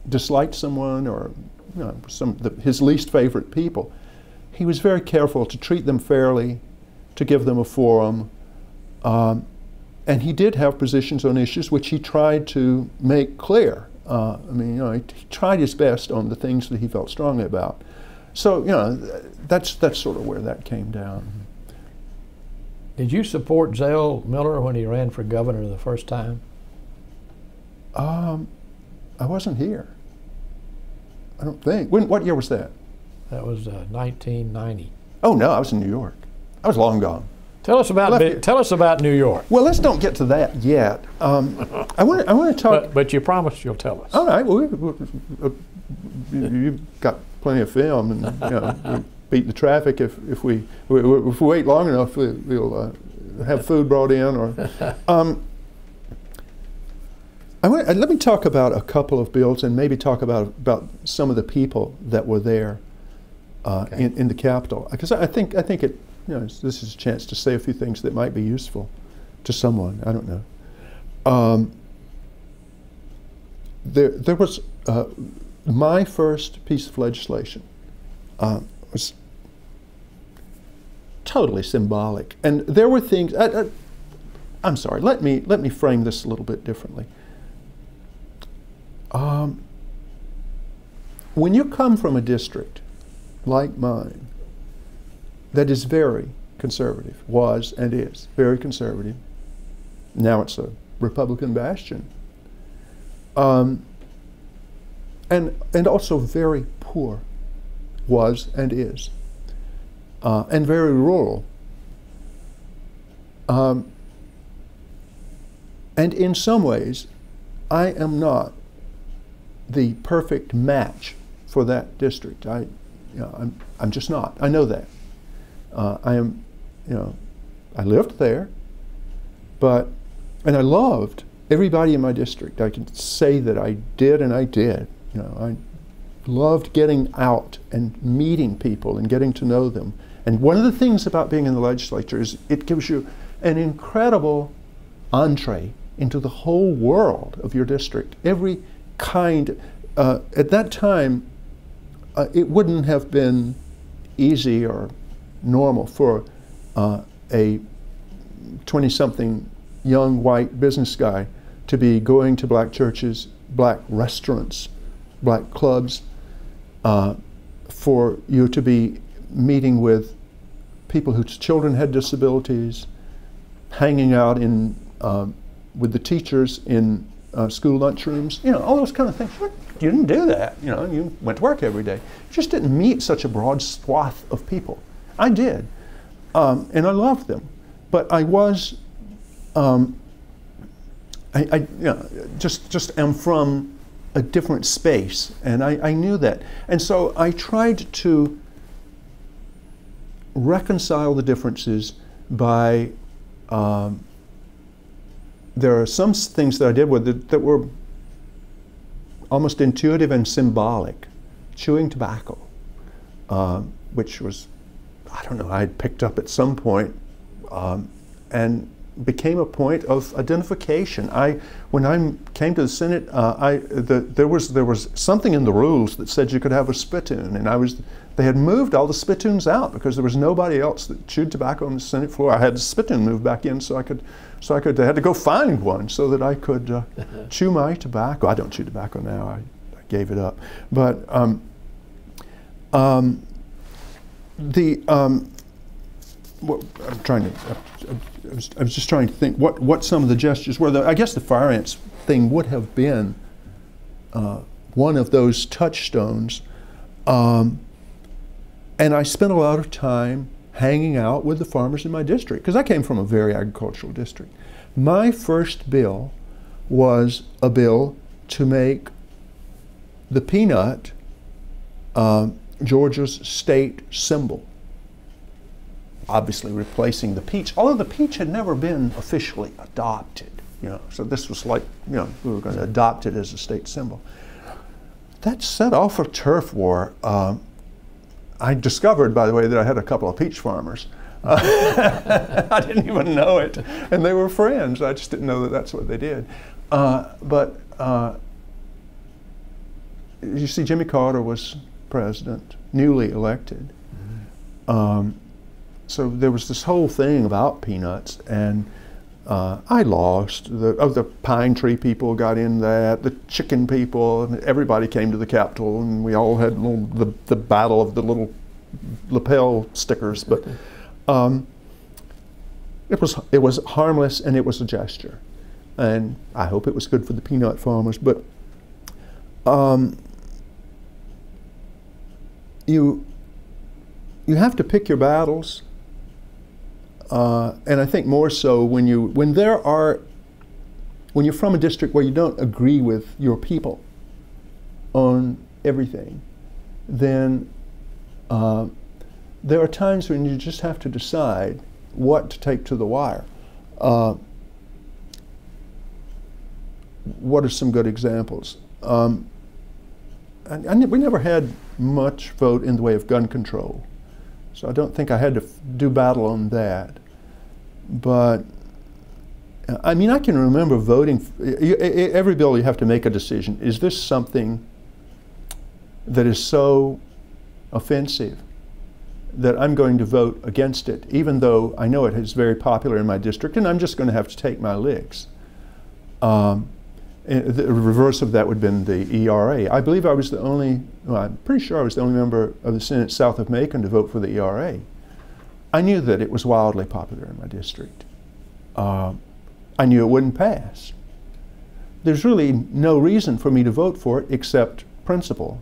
disliked someone or his least favorite people. He was very careful to treat them fairly, to give them a forum, and he did have positions on issues which he tried to make clear. I mean, he tried his best on the things that he felt strongly about. So, that's sort of where that came down. Did you support Zell Miller when he ran for governor the first time? I wasn't here. I don't think. What year was that? That was 1990. Oh no, I was in New York. I was long gone. Tell us about New York. Well, let's don't get to that yet. I want to talk. But you promised you'll tell us. All right. Well, you've got plenty of film, and we beat the traffic if we wait long enough. We'll have food brought in, or. Let me talk about a couple of bills, and maybe talk about some of the people that were there Okay. in the Capitol, because I think it. This is a chance to say a few things that might be useful to someone. I don't know. There was my first piece of legislation was totally symbolic, and there were things. I'm sorry. Let me frame this a little bit differently. When you come from a district like mine, that is very conservative, was and is very conservative. Now it's a Republican bastion. And also very poor, was and is, and very rural. And in some ways, I am not the perfect match for that district. I'm just not. I know that. I am, I lived there, and I loved everybody in my district. I can say that I did, and I did. I loved getting out and meeting people and getting to know them. And one of the things about being in the legislature is it gives you an incredible entree into the whole world of your district. Every kind, at that time, it wouldn't have been easy or normal for a 20-something young white business guy to be going to black churches, black restaurants, black clubs, for you to be meeting with people whose children had disabilities, hanging out in with the teachers in school lunchrooms, all those kind of things. You didn't do that, you went to work every day. You just didn't meet such a broad swath of people. I did, and I loved them, but I was, just am from a different space, and I knew that. And so I tried to reconcile the differences by, there are some things that I did with it that were almost intuitive and symbolic. Chewing tobacco, which was, I don't know, I had picked up at some point, and became a point of identification. When I came to the Senate, there was something in the rules that said you could have a spittoon, and they had moved all the spittoons out because there was nobody else that chewed tobacco on the Senate floor. I had the spittoon moved back in, so I had to go find one so that I could chew my tobacco. I don't chew tobacco now. I gave it up, but what I'm trying to. I was just trying to think what some of the gestures were. I guess the fire ants thing would have been one of those touchstones. And I spent a lot of time hanging out with the farmers in my district because I came from a very agricultural district. My first bill was a bill to make the peanut Georgia's state symbol, obviously replacing the peach, although the peach had never been officially adopted, so this was like, we were going to adopt it as a state symbol. That set off a turf war. I discovered, by the way, that I had a couple of peach farmers. I didn't even know it, and they were friends. I just didn't know that that's what they did. But you see, Jimmy Carter was president, newly elected. So there was this whole thing about peanuts, and I lost. The pine tree people got in that, the chicken people, and everybody came to the Capitol, and we all had the battle of the little lapel stickers. But it was harmless, and it was a gesture, and I hope it was good for the peanut farmers. But you have to pick your battles. And I think more so when you're from a district where you don't agree with your people on everything, then there are times when you just have to decide what to take to the wire. What are some good examples? We never had much vote in the way of gun control. So I don't think I had to do battle on that. But, I mean, I can remember voting. Every bill you have to make a decision. Is this something that is so offensive that I'm going to vote against it, even though I know it is very popular in my district, and I'm just going to have to take my licks? The reverse of that would have been the ERA. I believe I was the only, well, I'm pretty sure I was the only member of the Senate south of Macon to vote for the ERA. I knew that it was wildly popular in my district. I knew it wouldn't pass. There's really no reason for me to vote for it except principle.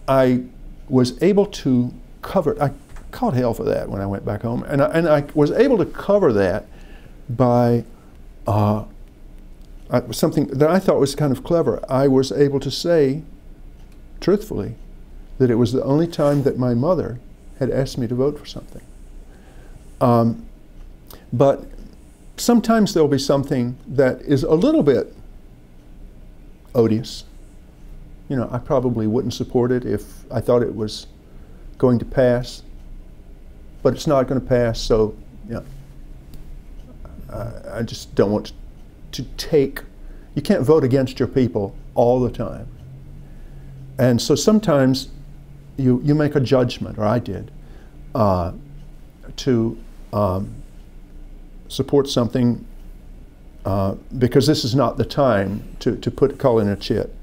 I was able to cover, I caught hell for that when I went back home, and I was able to cover that by something that I thought was kind of clever. I was able to say, truthfully, that it was the only time that my mother had asked me to vote for something. But sometimes there'll be something that is a little bit odious. You know, I probably wouldn't support it if I thought it was going to pass, but it's not going to pass, so, you know, I just don't want to take, you can't vote against your people all the time. And so sometimes you make a judgment, or I did, to support something because this is not the time to call in a chit.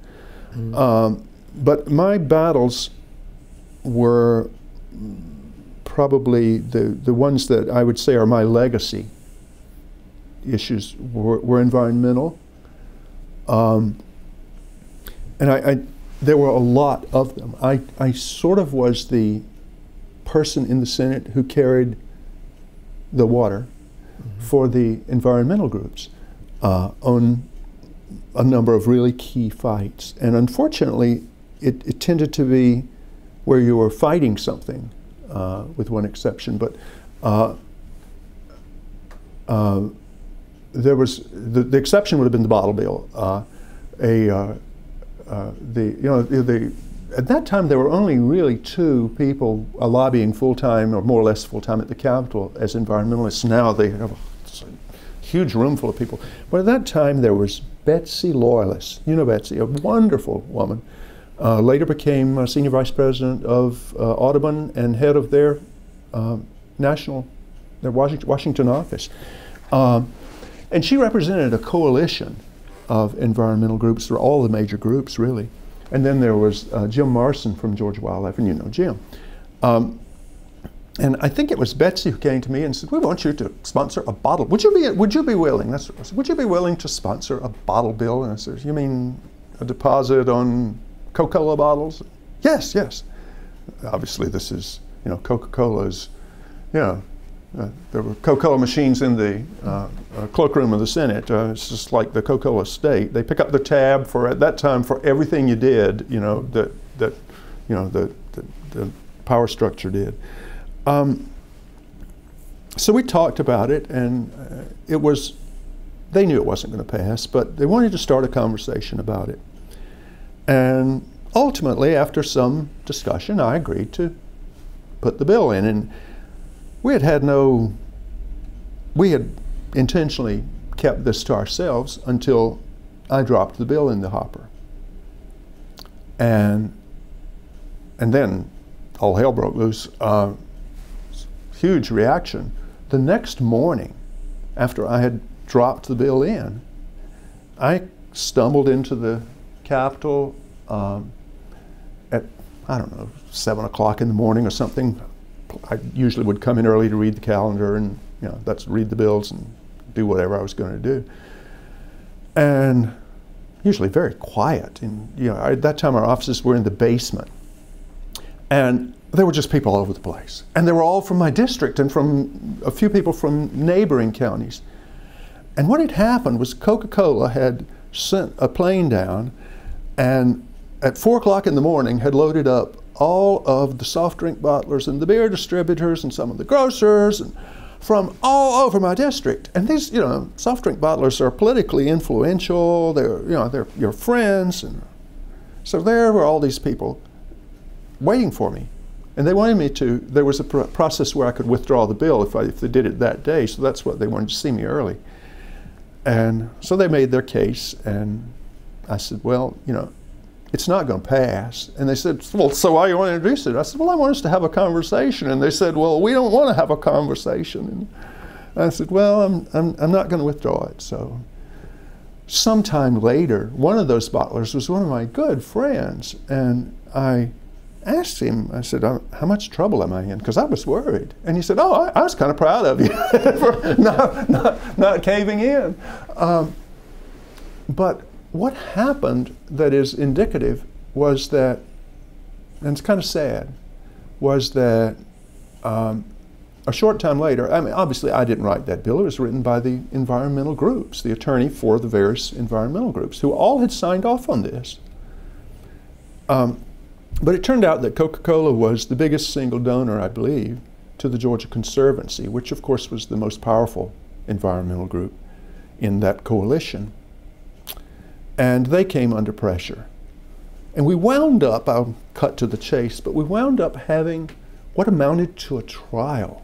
But my battles were probably the ones that I would say are my legacy issues were environmental. And there were a lot of them. I sort of was the person in the Senate who carried the water for the environmental groups on a number of really key fights. And unfortunately, it tended to be where you were fighting something, with one exception. But there was, the exception would have been the bottle bill. At that time, there were only really two people lobbying full-time or more or less full-time at the Capitol as environmentalists. Now they have a huge room full of people. But at that time, there was Betsy Loyalist. You know Betsy, a wonderful woman. Later became senior vice president of Audubon and head of their their Washington office. And she represented a coalition of environmental groups, or all the major groups, really. And then there was Jim Marson from Georgia Wildlife, and you know Jim. And I think it was Betsy who came to me and said, "We want you to sponsor a bottle. Would you be willing? That's what I said, would you be willing to sponsor a bottle bill?" And I said, "You mean a deposit on Coca-Cola bottles?" "Yes, yes." Obviously, this is, you know, Coca-Cola's, you know, there were Coca-Cola machines in the cloakroom of the Senate. It's just like the Coca-Cola state. They pick up the tab for, at that time, for everything you did, you know, that you know, the power structure did. So we talked about it, and they knew it wasn't going to pass, but they wanted to start a conversation about it. And ultimately, after some discussion, I agreed to put the bill in. And we had intentionally kept this to ourselves until I dropped the bill in the hopper. And then all hell broke loose. Huge reaction. The next morning, after I had dropped the bill in, I stumbled into the Capitol at, I don't know, 7 o'clock in the morning or something. I usually would come in early to read the calendar and, you know, that's read the bills and do whatever I was going to do. And usually very quiet. And, you know, at that time our offices were in the basement. And there were just people all over the place. And they were all from my district and from a few people from neighboring counties. And what had happened was Coca-Cola had sent a plane down and at 4 o'clock in the morning had loaded up all of the soft drink bottlers and the beer distributors and some of the grocers and from all over my district. And these, you know, soft drink bottlers are politically influential. They're, you know, they're your friends. And so there were all these people waiting for me. And they wanted me to, there was a process where I could withdraw the bill if they did it that day. So that's what they wanted to see me early. And so they made their case. And I said, well, you know, it's not going to pass. And they said, well, so why do you want to introduce it? I said, well, I want us to have a conversation. And they said, well, we don't want to have a conversation. And I said, well, I'm not going to withdraw it. So sometime later, one of those bottlers was one of my good friends. And I asked him, I said, how much trouble am I in? Because I was worried. And he said, oh, I was kind of proud of you for not caving in. But what happened that is indicative was that, and it's kind of sad, was that a short time later, I mean, obviously I didn't write that bill. It was written by the environmental groups, the attorney for the various environmental groups, who all had signed off on this. But it turned out that Coca-Cola was the biggest single donor, I believe, to the Georgia Conservancy, which of course was the most powerful environmental group in that coalition. And they came under pressure. And we wound up, I'll cut to the chase, but we wound up having what amounted to a trial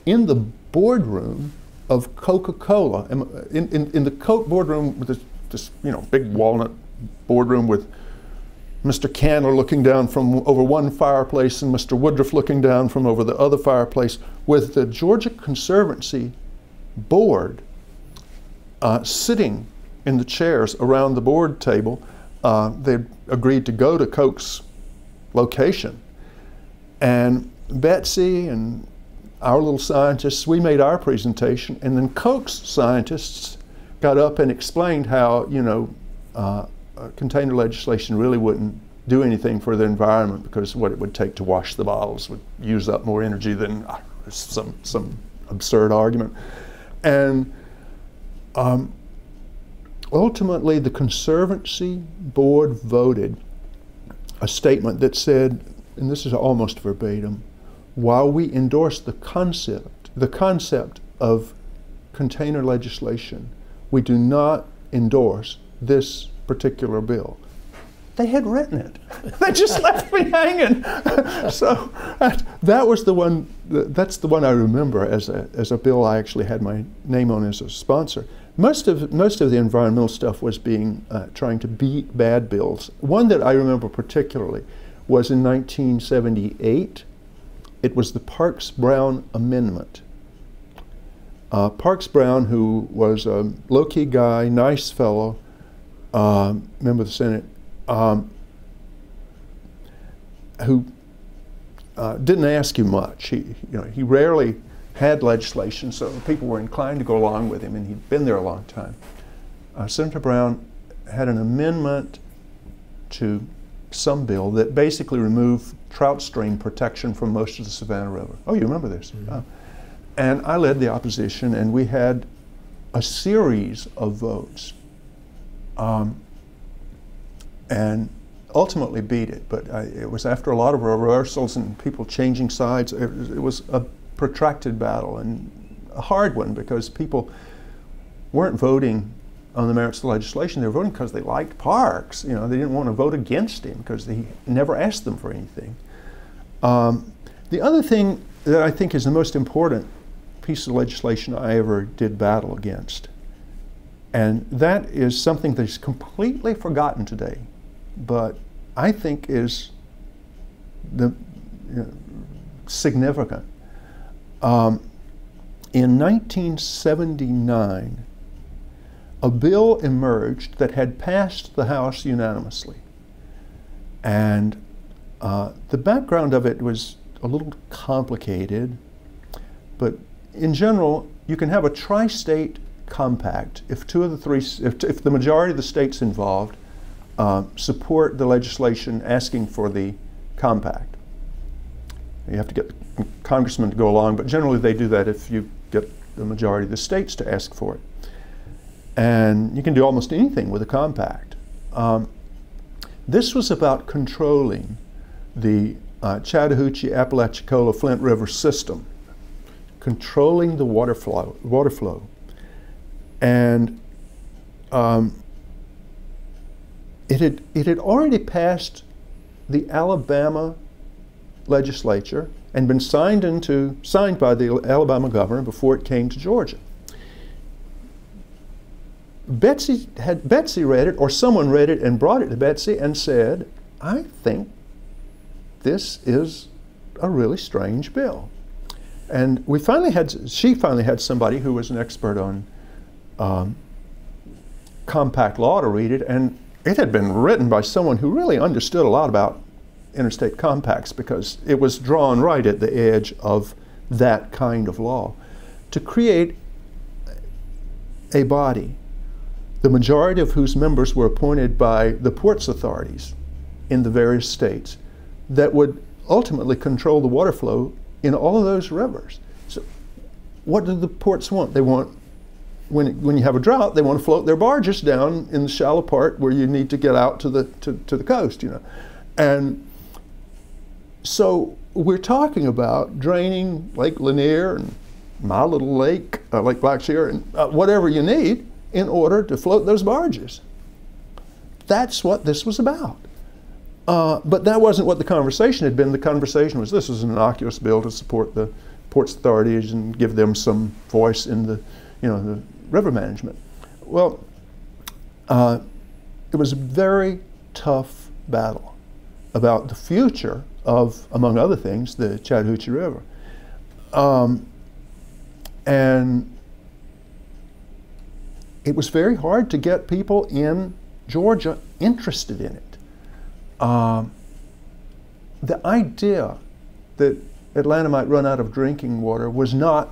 in the boardroom of Coca-Cola. In the Coke boardroom, with this you know, big walnut boardroom with Mr. Candler looking down from over one fireplace and Mr. Woodruff looking down from over the other fireplace, with the Georgia Conservancy board sitting in the chairs around the board table. They agreed to go to Coke's location. And Betsy and our little scientists, we made our presentation, and then Coke's scientists got up and explained how, you know, container legislation really wouldn't do anything for the environment because what it would take to wash the bottles would use up more energy than some absurd argument. And ultimately, the Conservancy board voted a statement that said, and this is almost verbatim, while we endorse the concept of container legislation, we do not endorse this particular bill. They had written it. They just left me hanging. So that was the one. That's the one I remember as a bill I actually had my name on as a sponsor. Most of the environmental stuff was being trying to beat bad bills. One that I remember particularly was in 1978. It was the Parks-Brown Amendment. Parks-Brown, who was a low-key guy, nice fellow, member of the Senate, who didn't ask you much. He rarely had legislation, so people were inclined to go along with him, and he'd been there a long time. Senator Brown had an amendment to some bill that basically removed trout stream protection from most of the Savannah River. Oh, you remember this? Mm-hmm. And I led the opposition, and we had a series of votes, and ultimately beat it. But it was after a lot of reversals and people changing sides. It was a protracted battle and a hard one, because people weren't voting on the merits of the legislation. They were voting because they liked Parks. You know, they didn't want to vote against him because he never asked them for anything. The other thing that I think is the most important piece of legislation I ever did battle against, and that is something that's completely forgotten today, but I think is significant. In 1979, a bill emerged that had passed the House unanimously. And the background of it was a little complicated, but in general, you can have a tri-state compact if if the majority of the states involved support the legislation asking for the compact. You have to get the congressman to go along, but generally they do that if you get the majority of the states to ask for it. And you can do almost anything with a compact. This was about controlling the Chattahoochee, Apalachicola, Flint River system, controlling the water flow. And it had already passed the Alabama legislature and been signed by the Alabama governor before it came to Georgia. Betsy read it, or someone read it and brought it to Betsy and said, I think this is a really strange bill. And she finally had somebody who was an expert on compact law to read it, and it had been written by someone who really understood a lot about interstate compacts, because it was drawn right at the edge of that kind of law to create a body, the majority of whose members were appointed by the ports authorities in the various states, that would ultimately control the water flow in all of those rivers. So what do the ports want? They want, when you have a drought, they want to float their barges down in the shallow part where you need to get out to the coast, And so we're talking about draining Lake Lanier and my little lake, Lake Blackshear, and whatever you need in order to float those barges. That's what this was about. But that wasn't what the conversation had been. The conversation was, this is an innocuous bill to support the ports authorities and give them some voice in the river management. Well, it was a very tough battle about the future of, among other things, the Chattahoochee River. And it was very hard to get people in Georgia interested in it. The idea that Atlanta might run out of drinking water was not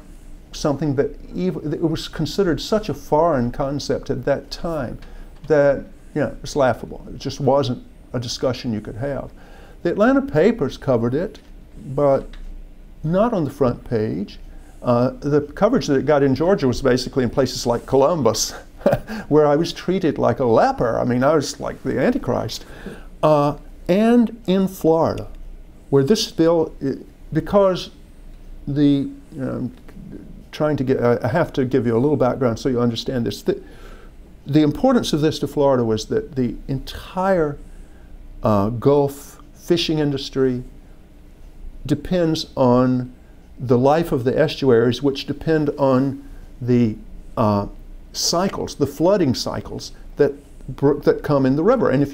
something that it was considered such a foreign concept at that time that it was laughable. It just wasn't a discussion you could have. The Atlanta papers covered it, but not on the front page. The coverage that it got in Georgia was basically in places like Columbus, where I was treated like a leper. I mean, I was like the Antichrist. And in Florida, where this bill, because I have to give you a little background so you understand this. The importance of this to Florida was that the entire Gulf fishing industry depends on the life of the estuaries, which depend on the cycles, the flooding cycles that come in the river. And if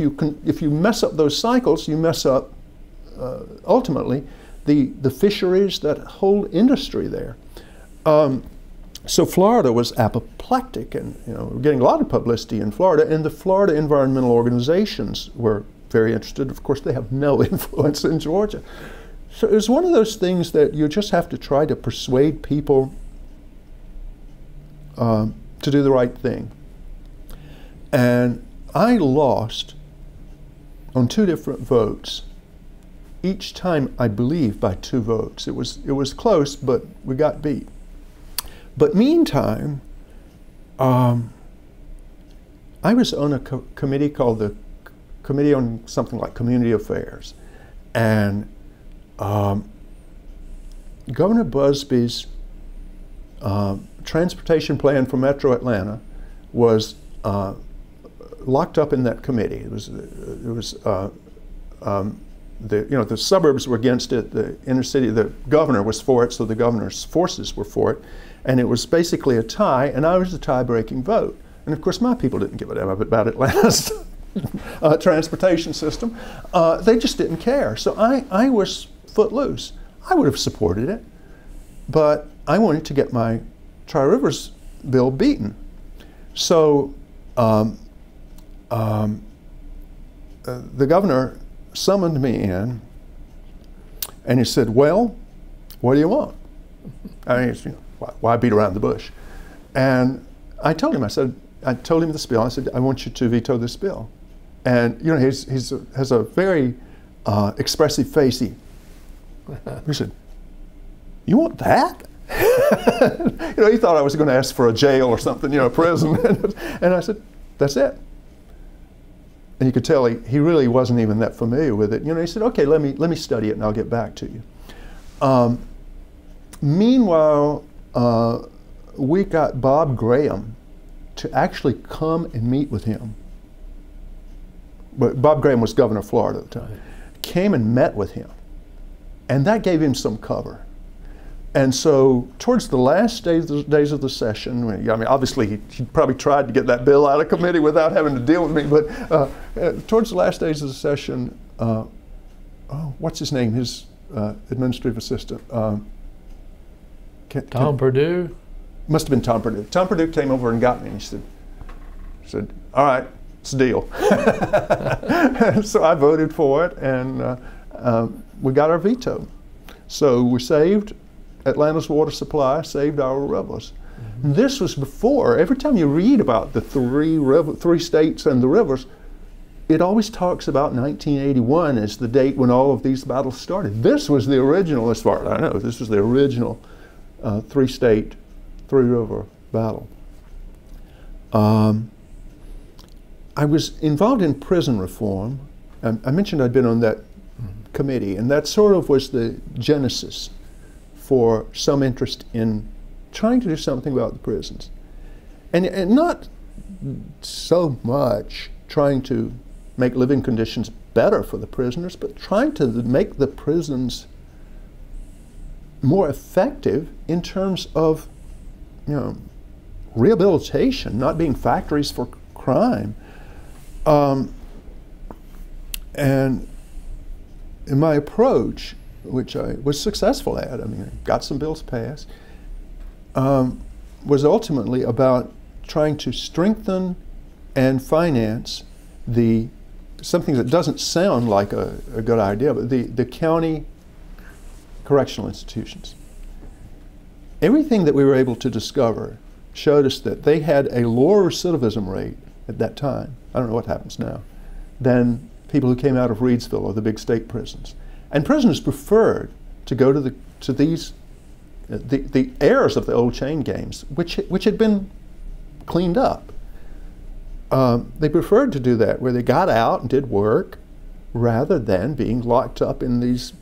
you mess up those cycles, you mess up ultimately the fisheries, that whole industry there. So Florida was apoplectic, and we're getting a lot of publicity in Florida, and the Florida environmental organizations were very interested. Of course, they have no influence in Georgia. So it was one of those things that you just have to try to persuade people to do the right thing. And I lost on 2 different votes, each time I believe by 2 votes. It was close, but we got beat. But meantime, I was on a committee called the Committee on something like Community Affairs, and Governor Busby's transportation plan for Metro Atlanta was locked up in that committee. The suburbs were against it. The inner city, the governor was for it, so the governor's forces were for it, and it was basically a tie. And I was the tie-breaking vote. And of course, my people didn't give a damn about Atlanta. transportation system. They just didn't care. So I was footloose. I would have supported it, but I wanted to get my Tri-Rivers bill beaten. So the governor summoned me in, and he said, "Well, what do you want?" I mean, you know, why beat around the bush? And I told him, I told him this bill. I said, "I want you to veto this bill." And you know, he has a very expressive face. He said, "You want that?" You know, he thought I was going to ask for a jail or something, you know, prison. And I said, "That's it." And you could tell he really wasn't even that familiar with it. You know, he said, "Okay, let me study it and I'll get back to you." Meanwhile, we got Bob Graham to actually come and meet with him. But Bob Graham was governor of Florida at the time. Came and met with him. And that gave him some cover. And so towards the last days of the session, I mean, obviously he probably tried to get that bill out of committee without having to deal with me, but towards the last days of the session, what's his name, his administrative assistant? Tom Perdue? Must have been Tom Perdue. Tom Perdue came over and got me, and he said, "All right, it's a deal." So I voted for it, and we got our veto. So we saved Atlanta's water supply, saved our rivers. Mm-hmm. This was before, every time you read about the three states and the rivers, it always talks about 1981 as the date when all of these battles started. This was the original, as far as I know, this was the original three-state, three-river battle. I was involved in prison reform. I mentioned I'd been on that committee, and that sort of was the genesis for some interest in trying to do something about the prisons. And not so much trying to make living conditions better for the prisoners, but trying to make the prisons more effective in terms of, you know, rehabilitation, not being factories for crime. And in my approach, which I was successful at, I mean, I got some bills passed, was ultimately about trying to strengthen and finance something that doesn't sound like a good idea, but the county correctional institutions. Everything that we were able to discover showed us that they had a lower recidivism rate at that time, I don't know what happens now, than people who came out of Reidsville or the big state prisons. And prisoners preferred to go to the heirs of the old chain gangs, which had been cleaned up. They preferred to do that, where they got out and did work, rather than being locked up in these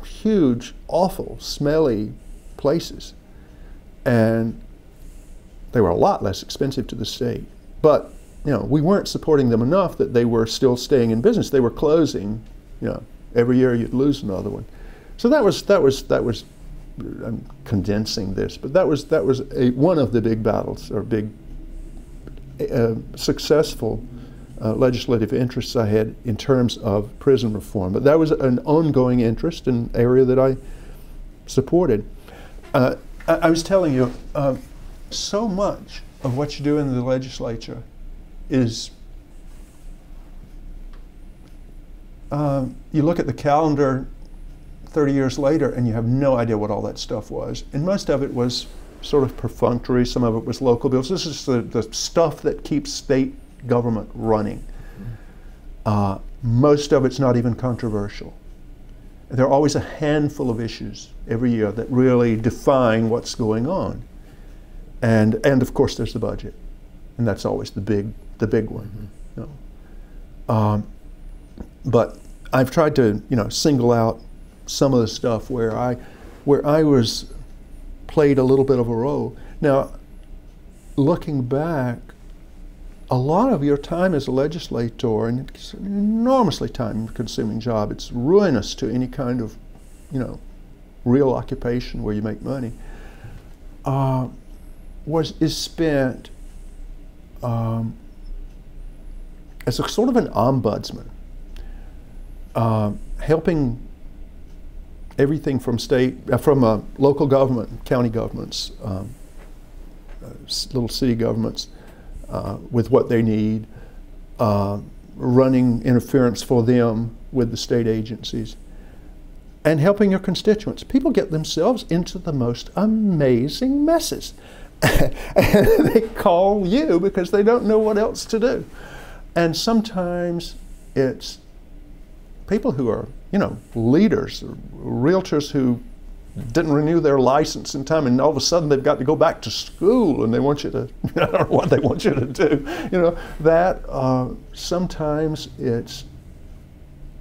huge, awful, smelly places. And they were a lot less expensive to the state. But you know, we weren't supporting them enough that they were still staying in business. They were closing. You know, every year you'd lose another one. So that was. I'm condensing this, but that was one of the big battles, or big successful legislative interests I had in terms of prison reform. But that was an ongoing interest, an area that I supported. I was telling you, so much of what you do in the legislature is you look at the calendar 30 years later and you have no idea what all that stuff was. And most of it was sort of perfunctory, some of it was local bills. This is the stuff that keeps state government running. Most of it's not even controversial. There are always a handful of issues every year that really define what's going on. And of course there's the budget. And that's always the big one. Mm-hmm. You know. But I've tried to, you know, single out some of the stuff where I was played a little bit of a role. Now, looking back, a lot of your time as a legislator, and it's an enormously time-consuming job. It's ruinous to any kind of, you know, real occupation where you make money. Is spent as a sort of an ombudsman, helping everything from local government, county governments, little city governments, with what they need, running interference for them with the state agencies, and helping your constituents. People get themselves into the most amazing messes. And they call you because they don't know what else to do. And sometimes it's people who are, leaders, or realtors who didn't renew their license in time, and all of a sudden they've got to go back to school, and they want you to, I don't know what they want you to do. Sometimes it's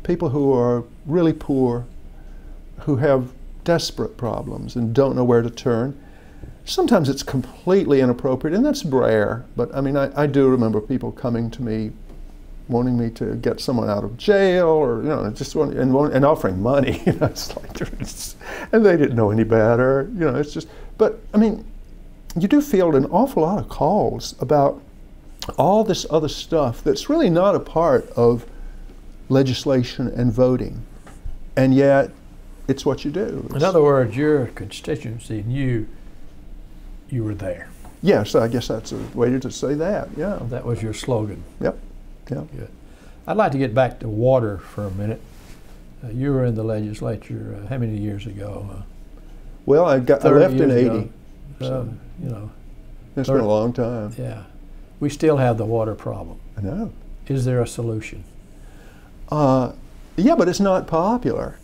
people who are really poor, who have desperate problems and don't know where to turn. Sometimes it's completely inappropriate, and that's rare, but I mean, I do remember people coming to me wanting me to get someone out of jail, or and offering money. It's like, and they didn't know any better. It's just. But I mean, you do field an awful lot of calls about all this other stuff that's really not a part of legislation and voting, and yet it's what you do. In other words, your constituency knew you were there. Yes, I guess that's a way to say that. Yeah. That was your slogan. Yep. Yeah. Good. I'd like to get back to water for a minute. You were in the legislature how many years ago? Well, I left in '80. So, it's been a long time. Yeah. We still have the water problem. I know. Is there a solution? Yeah, but it's not popular.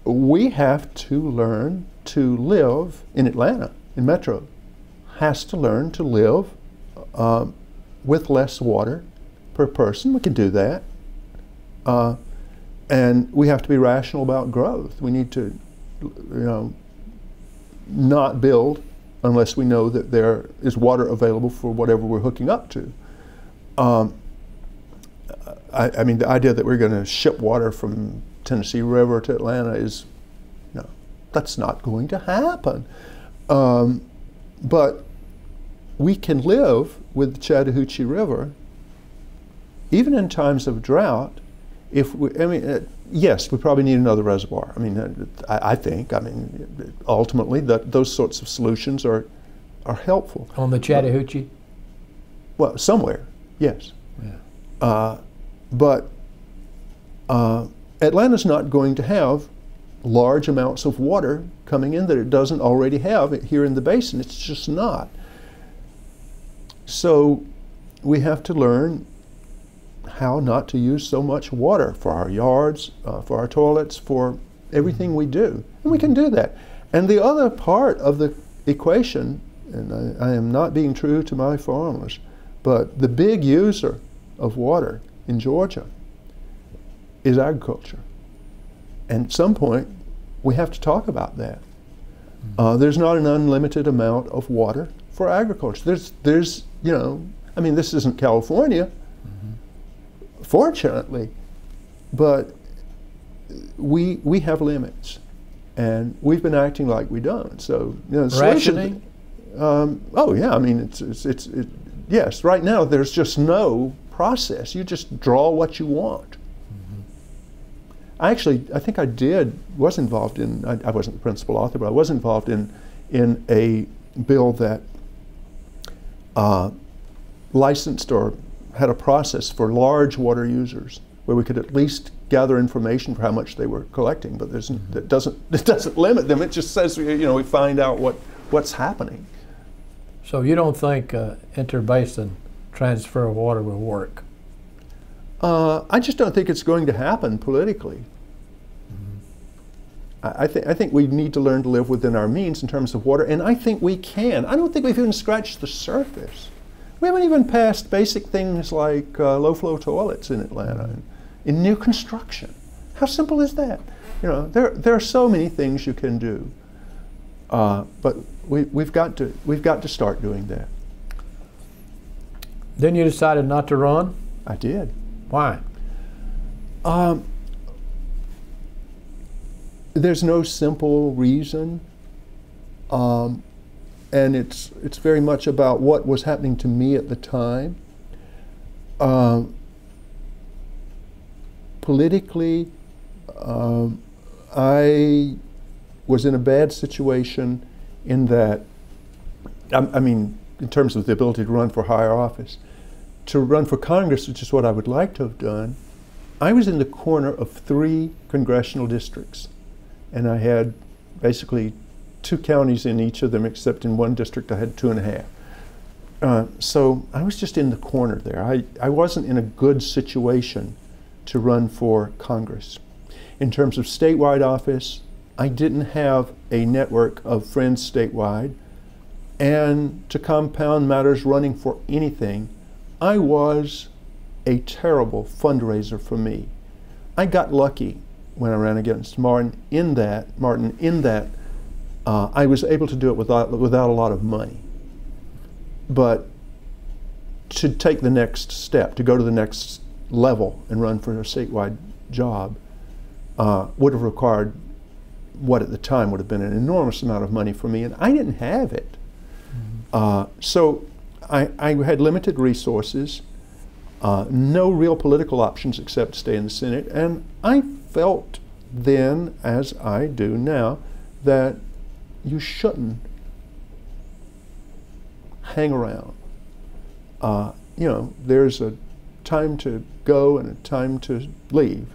We have to learn to live in Atlanta, in Metro, has to learn to live with less water per person. We can do that. And we have to be rational about growth. We need to, not build unless we know that there is water available for whatever we're hooking up to. I mean, the idea that we're going to ship water from Tennessee River to Atlanta is, that's not going to happen. But we can live with the Chattahoochee River, even in times of drought. Yes, we probably need another reservoir. I mean, I think. I mean, ultimately, those sorts of solutions are helpful. On the Chattahoochee? Well, somewhere, yes. Yeah. But Atlanta's not going to have large amounts of water coming in that it doesn't already have here in the basin. It's just not. So we have to learn how not to use so much water for our yards, for our toilets, for everything we do. And we can do that. And the other part of the equation, and I am not being true to my farmers, but the big user of water in Georgia is agriculture. And at some point, we have to talk about that. There's not an unlimited amount of water for agriculture. There's I mean, this isn't California, fortunately, but we have limits, and we've been acting like we don't. So, rationing? Oh yeah, I mean, yes. Right now, there's just no process. You just draw what you want. I think I was involved in, I wasn't the principal author, but I was involved in a bill that licensed or had a process for large water users where we could at least gather information for how much they were collecting, but it doesn't limit them. It just says, we find out what's happening. So you don't think interbasin transfer of water will work? I just don't think it's going to happen politically. I think we need to learn to live within our means in terms of water, and I think we can. I don't think we've even scratched the surface. We haven't even passed basic things like low-flow toilets in Atlanta, in new construction. How simple is that? There are so many things you can do, but we've got to start doing that. Then you decided not to run? I did. Why? There's no simple reason, and it's very much about what was happening to me at the time. politically, I was in a bad situation in that, I mean, in terms of the ability to run for higher office. To run for Congress, which is what I would like to have done, I was in the corner of 3 congressional districts. And I had basically 2 counties in each of them, except in one district I had 2.5. So I was just in the corner there. I wasn't in a good situation to run for Congress. In terms of statewide office, I didn't have a network of friends statewide. And to compound matters, running for anything, I was a terrible fundraiser for me. I got lucky when I ran against Martin in that I was able to do it without a lot of money. But to take the next step, to go to the next level and run for a statewide job, would have required what at the time would have been an enormous amount of money for me, and I didn't have it. So I had limited resources, no real political options except stay in the Senate, and I felt then, as I do now, that you shouldn't hang around. You know, there's a time to go and a time to leave,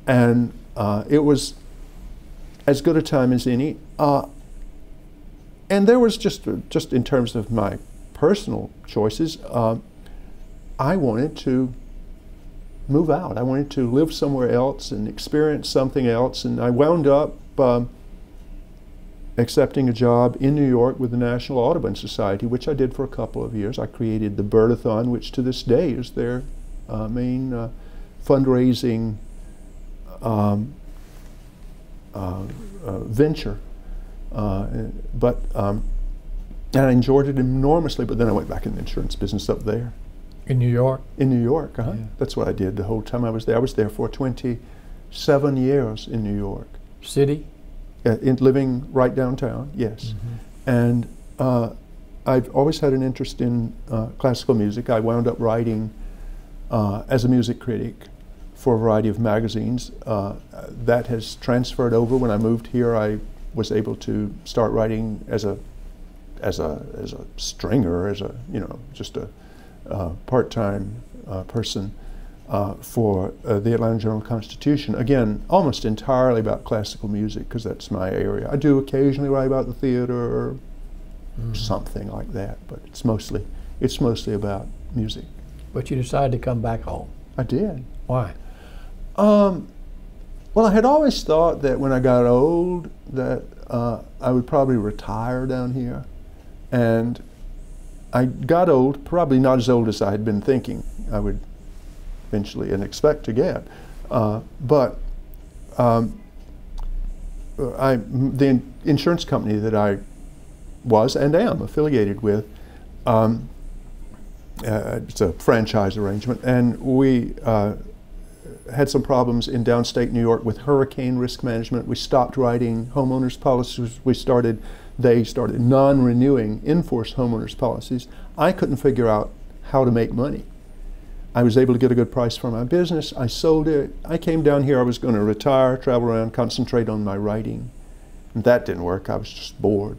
and it was as good a time as any. And there was just in terms of my personal choices, I wanted to move out. I wanted to live somewhere else and experience something else, and I wound up accepting a job in New York with the National Audobon Society, which I did for a couple of years. I created the Birdathon, which to this day is their main fundraising venture. And I enjoyed it enormously, but then I went back in the insurance business up there. In New York? In New York, Yeah. That's what I did the whole time I was there. I was there for 27 years in New York. City? Living right downtown, yes. And I've always had an interest in classical music. I wound up writing as a music critic for a variety of magazines. That has transferred over. When I moved here, I was able to start writing as a stringer, as a, you know, just a part-time person for the Atlanta Journal-Constitution. Again, almost entirely about classical music, because that's my area. I do occasionally write about the theater or something like that, but it's mostly about music. But you decided to come back home. I did. Why? Well, I had always thought that when I got old that I would probably retire down here. And I got old, probably not as old as I had been thinking I would eventually and expect to get. But the insurance company that I was and am affiliated with, it's a franchise arrangement, and we had some problems in downstate New York with hurricane risk management. We stopped writing homeowners policies. They started non-renewing in-force homeowners policies. I couldn't figure out how to make money. I was able to get a good price for my business. I sold it. I came down here. I was going to retire, travel around, concentrate on my writing. And that didn't work. I was just bored.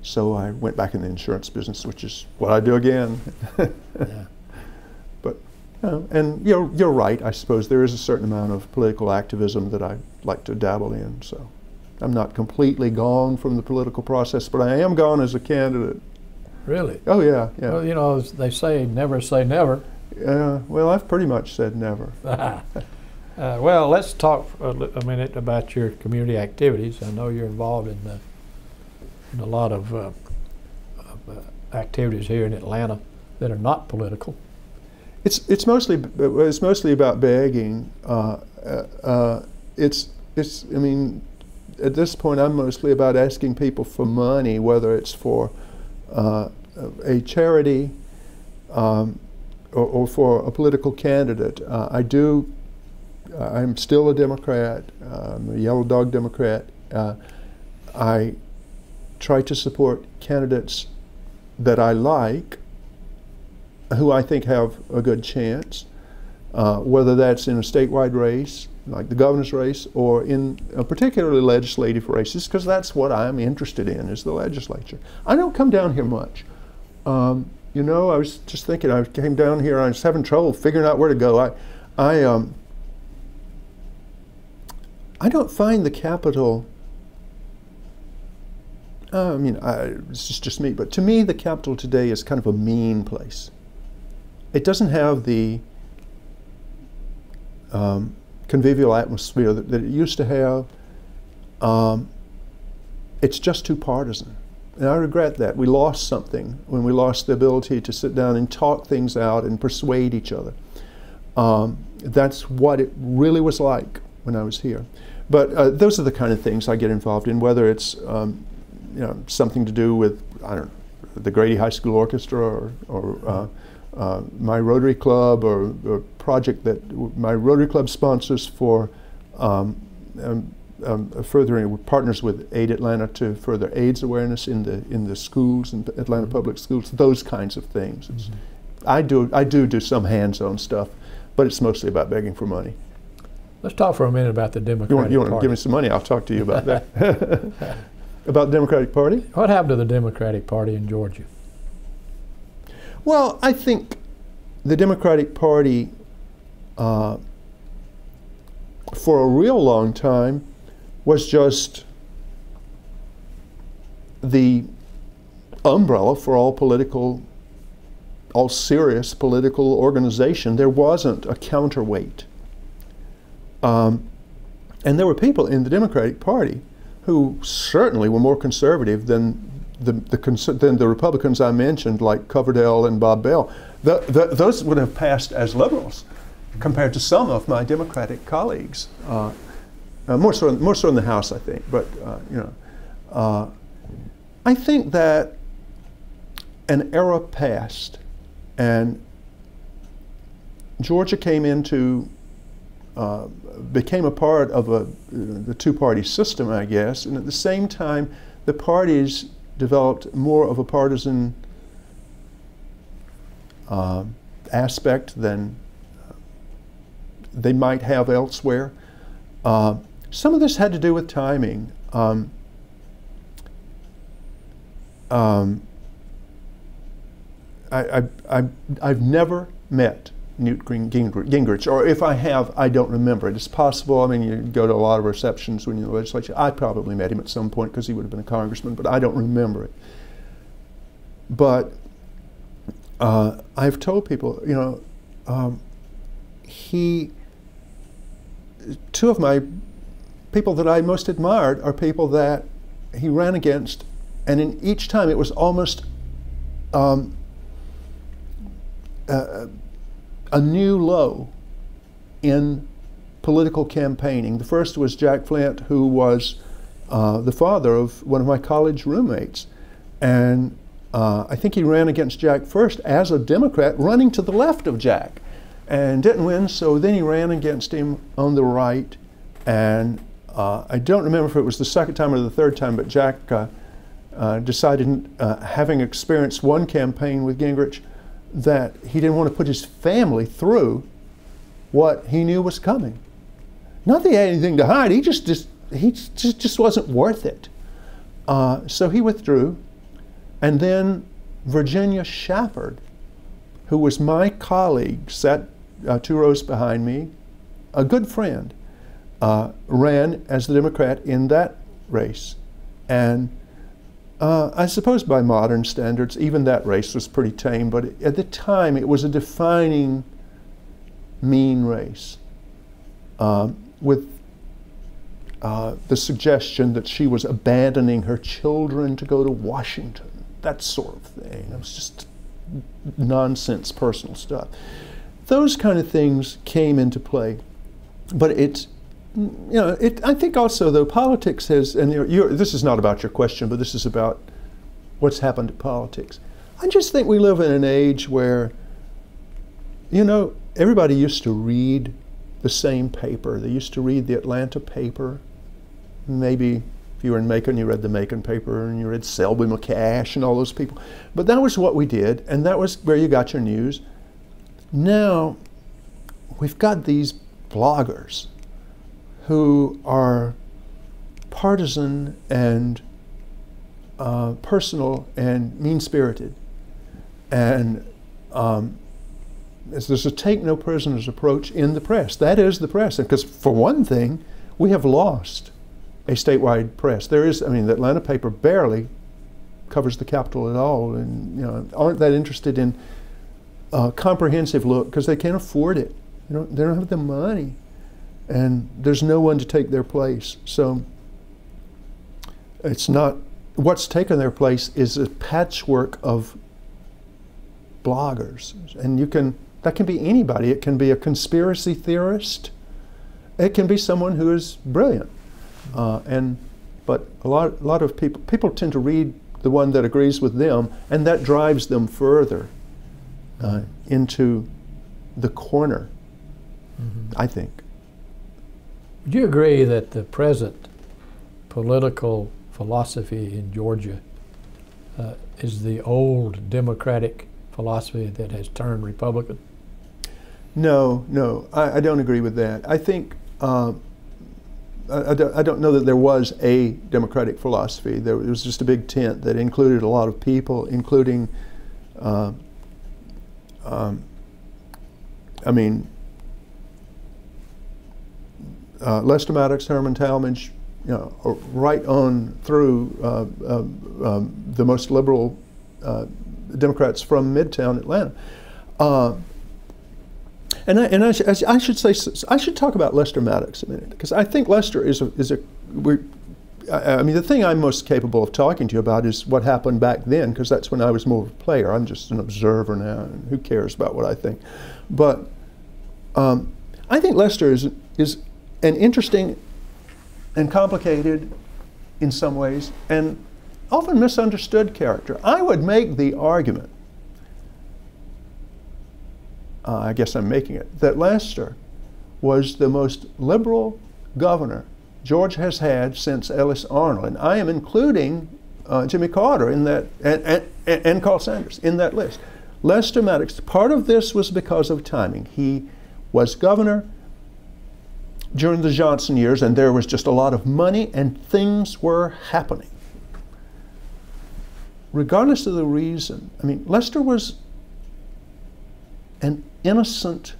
So I went back in the insurance business, which is what I do again. Yeah. But, and you're right. I suppose there is a certain amount of political activism that I like to dabble in. So I'm not completely gone from the political process, but I am gone as a candidate. Really? Oh, yeah, yeah. Well, you know, as they say never. Well, I've pretty much said never. Well, let's talk a minute about your community activities. I know you're involved in a lot of activities here in Atlanta that are not political. It's mostly about begging. I mean, at this point, I'm mostly about asking people for money, whether it's for a charity or for a political candidate. I'm still a Democrat. I'm a yellow dog Democrat. I try to support candidates that I like, who I think have a good chance, whether that's in a statewide race, like the governor's race, or in particularly legislative races, because that's what I'm interested in, is the legislature. I don't come down here much. You know, I was just thinking, I came down here, I was having trouble figuring out where to go. I don't find the Capitol, I mean, it's just me, but to me the Capitol today is kind of a mean place. It doesn't have the convivial atmosphere that it used to have. It's just too partisan. And I regret that. We lost something when we lost the ability to sit down and talk things out and persuade each other. That's what it really was like when I was here. But those are the kind of things I get involved in, whether it's you know, something to do with, I don't know, the Grady High School Orchestra, or my Rotary Club, or a project that my Rotary Club sponsors for furthering, partners with Aid Atlanta to further AIDS awareness in the schools, in Atlanta public schools, those kinds of things. Mm-hmm. I do some hands-on stuff, but it's mostly about begging for money. Let's talk for a minute about the Democratic Party. You want to give me some money, I'll talk to you about that. About the Democratic Party? What happened to the Democratic Party in Georgia? Well, I think the Democratic Party, for a real long time, was just the umbrella for all serious political organization. There wasn't a counterweight. And there were people in the Democratic Party who certainly were more conservative than the Republicans I mentioned, like Coverdell and Bob Bell. Those would have passed as liberals compared to some of my Democratic colleagues. More so in the House, I think. But you know, I think that an era passed, and Georgia came into, became a part of the two-party system, I guess, and at the same time, the parties developed more of a partisan aspect than they might have elsewhere. Some of this had to do with timing. I've never met Newt Gingrich, or if I have, I don't remember it. It's possible. I mean, you go to a lot of receptions when you're in the legislature. I probably met him at some point because he would have been a congressman, but I don't remember it. But I've told people, you know, two of my people that I most admired are people that he ran against, and in each time it was almost a new low in political campaigning. The first was Jack Flint, who was the father of one of my college roommates. And I think he ran against Jack first as a Democrat, running to the left of Jack, and didn't win, so then he ran against him on the right. And I don't remember if it was the second time or the third time, but Jack decided, having experienced one campaign with Gingrich, that he didn't want to put his family through what he knew was coming. Not that he had anything to hide, he just wasn't worth it. So he withdrew. And then Virginia Shafford, who was my colleague, sat 2 rows behind me, a good friend, ran as the Democrat in that race. And I suppose by modern standards, even that race was pretty tame, but at the time it was a defining mean race, with the suggestion that she was abandoning her children to go to Washington, that sort of thing. It was just nonsense personal stuff. Those kind of things came into play. But it's, you know, I think also, though, politics has, and this is not about your question, but this is about what's happened to politics. I just think we live in an age where, you know, everybody used to read the same paper. They used to read the Atlanta paper maybe If you were in Macon, you read the Macon paper, and you read Selby McCash and all those people. But that was what we did, and that was where you got your news. Now, we've got these bloggers who are partisan and personal and mean-spirited. And there's a take no prisoners approach in the press. That is the press. Because for one thing, we have lost a statewide press. There is, I mean, the Atlanta paper barely covers the Capitol at all, and aren't that interested in a comprehensive look because they can't afford it. They don't have the money, and there's no one to take their place. So it's not, what's taken their place is a patchwork of bloggers, and that can be anybody. It can be a conspiracy theorist. It can be someone who is brilliant. But a lot of people tend to read the one that agrees with them, and that drives them further into the corner, I think. Would you agree that the present political philosophy in Georgia is the old Democratic philosophy that has turned Republican? No, I don't agree with that. I think I don't know that there was a democratic philosophy. There was just a big tent that included a lot of people, including, Lester Maddox, Herman Talmadge, right on through the most liberal Democrats from Midtown Atlanta. And I should say, I should talk about Lester Maddox a minute, because I think Lester the thing I'm most capable of talking to you about is what happened back then, because that's when I was more of a player. I'm just an observer now, and who cares about what I think? But I think Lester is an interesting and complicated, in some ways, and often misunderstood character. I would make the argument, I guess I'm making it, that Lester was the most liberal governor Georgia has had since Ellis Arnold. And I am including Jimmy Carter in that, and Carl Sanders in that list. Lester Maddox, part of this was because of timing. He was governor during the Johnson years, and there was just a lot of money and things were happening. Regardless of the reason, Lester was an innocent,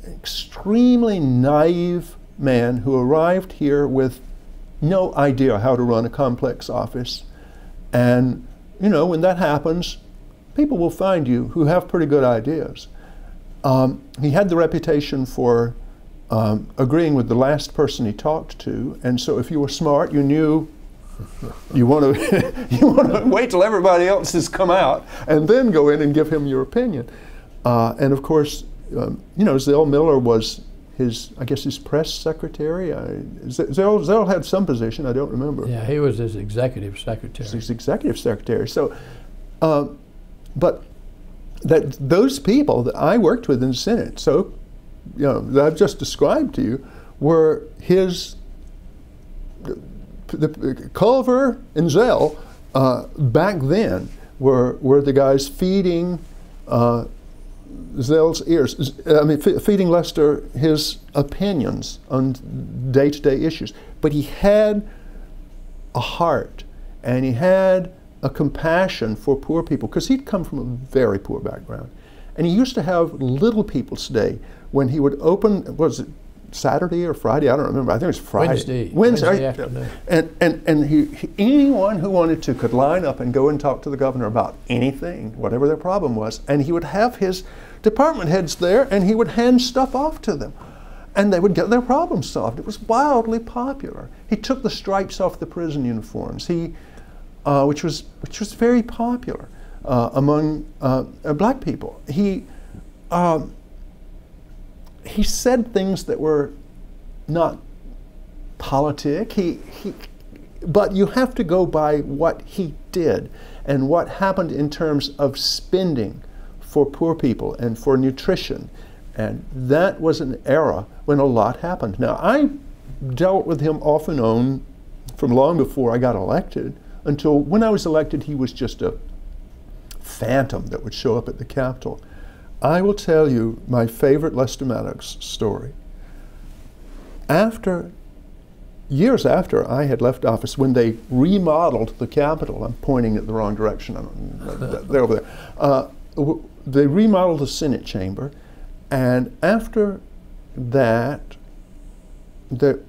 extremely naive man who arrived here with no idea how to run a complex office. And, when that happens, people will find you who have pretty good ideas. He had the reputation for agreeing with the last person he talked to, and so if you were smart, you knew you want to wait till everybody else has come out and then go in and give him your opinion. And of course, Zell Miller was his press secretary. Zell had some position, I don't remember. Yeah, he was his executive secretary. His executive secretary. So, but those people that I worked with in the Senate, so that I've just described to you, were Culver and Zell back then were the guys feeding Zell's ears, feeding Lester his opinions on day-to-day issues. But he had a heart, and he had a compassion for poor people, because he'd come from a very poor background. And he used to have Little People's Day when he would open, was it Saturday or Friday? I don't remember. I think it was Friday. Wednesday afternoon. And anyone who wanted to could line up and go and talk to the governor about anything, whatever their problem was. And he would have his department heads there, and he would hand stuff off to them. And they would get their problems solved. It was wildly popular. He took the stripes off the prison uniforms, which was very popular among black people. He said things that were not politic. But you have to go by what he did and what happened in terms of spending for poor people and for nutrition. And that was an era when a lot happened. Now, I dealt with him off and on from long before I got elected, until when I was elected he was just a phantom that would show up at the Capitol. I will tell you my favorite Lester Maddox story. Years after I had left office, when they remodeled the Capitol, I'm pointing at the wrong direction, they're over there. They remodeled the Senate chamber, and after that, the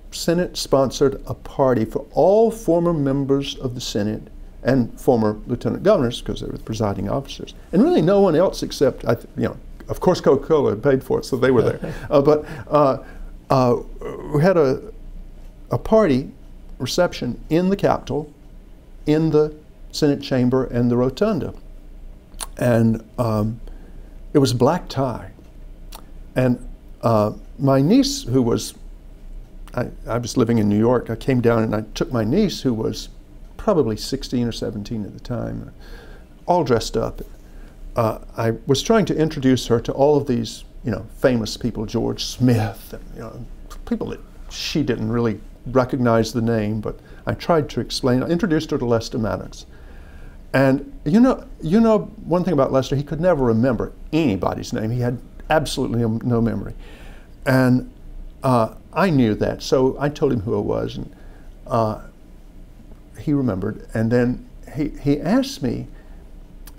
Senate sponsored a party for all former members of the Senate and former lieutenant governors, because they were the presiding officers, and really no one else except, of course, Coca-Cola had paid for it, so they were there. We had a party reception in the Capitol, in the Senate chamber and the rotunda, and it was a black tie. And my niece, who was, I was living in New York, I came down and I took my niece, who was probably 16 or 17 at the time, all dressed up. I was trying to introduce her to all of these, famous people, George Smith, and, people that she didn't really recognize the name, but I tried to explain. I introduced her to Lester Maddox. And you know one thing about Lester, he could never remember anybody's name. He had absolutely no memory. And I knew that, so I told him who I was, and he remembered. And then he asked me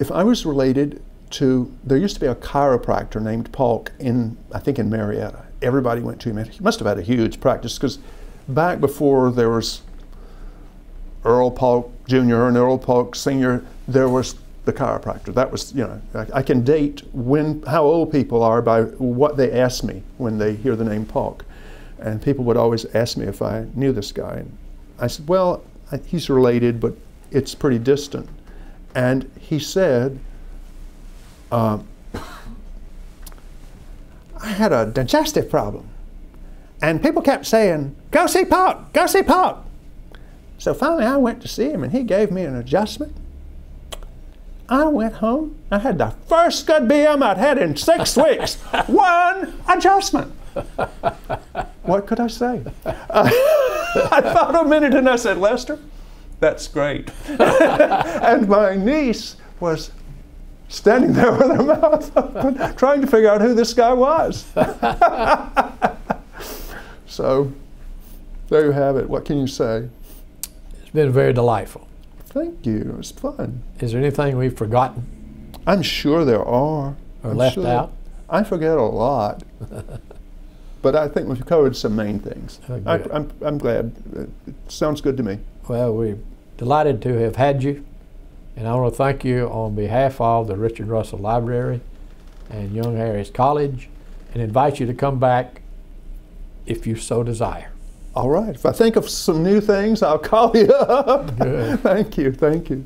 if I was related to, there used to be a chiropractor named Paulk I think in Marietta. Everybody went to him. He must have had a huge practice, because back before there was Earl Paulk Jr. and Earl Paulk Sr., there was the chiropractor. That was, I can date how old people are by what they ask me when they hear the name Paulk. And people would always ask me if I knew this guy. And I said, well, he's related, but it's pretty distant. And he said, I had a digestive problem, and people kept saying, go see Paulk, go see Paulk. So finally I went to see him, and he gave me an adjustment. I went home, I had the first good BM I'd had in 6 weeks. One adjustment. What could I say? I thought a minute and I said, Lester, that's great. And my niece was standing there with her mouth open, trying to figure out who this guy was. So, there you have it. What can you say? It's been very delightful. Thank you. It was fun. Is there anything we've forgotten? I'm sure there are. Or left out? I forget a lot. But I think we've covered some main things. I'm glad. It sounds good to me. Well, we're delighted to have had you. And I want to thank you on behalf of the Richard Russell Library and Young Harris College, and invite you to come back if you so desire. All right. If I think of some new things, I'll call you up. Good. Thank you. Thank you.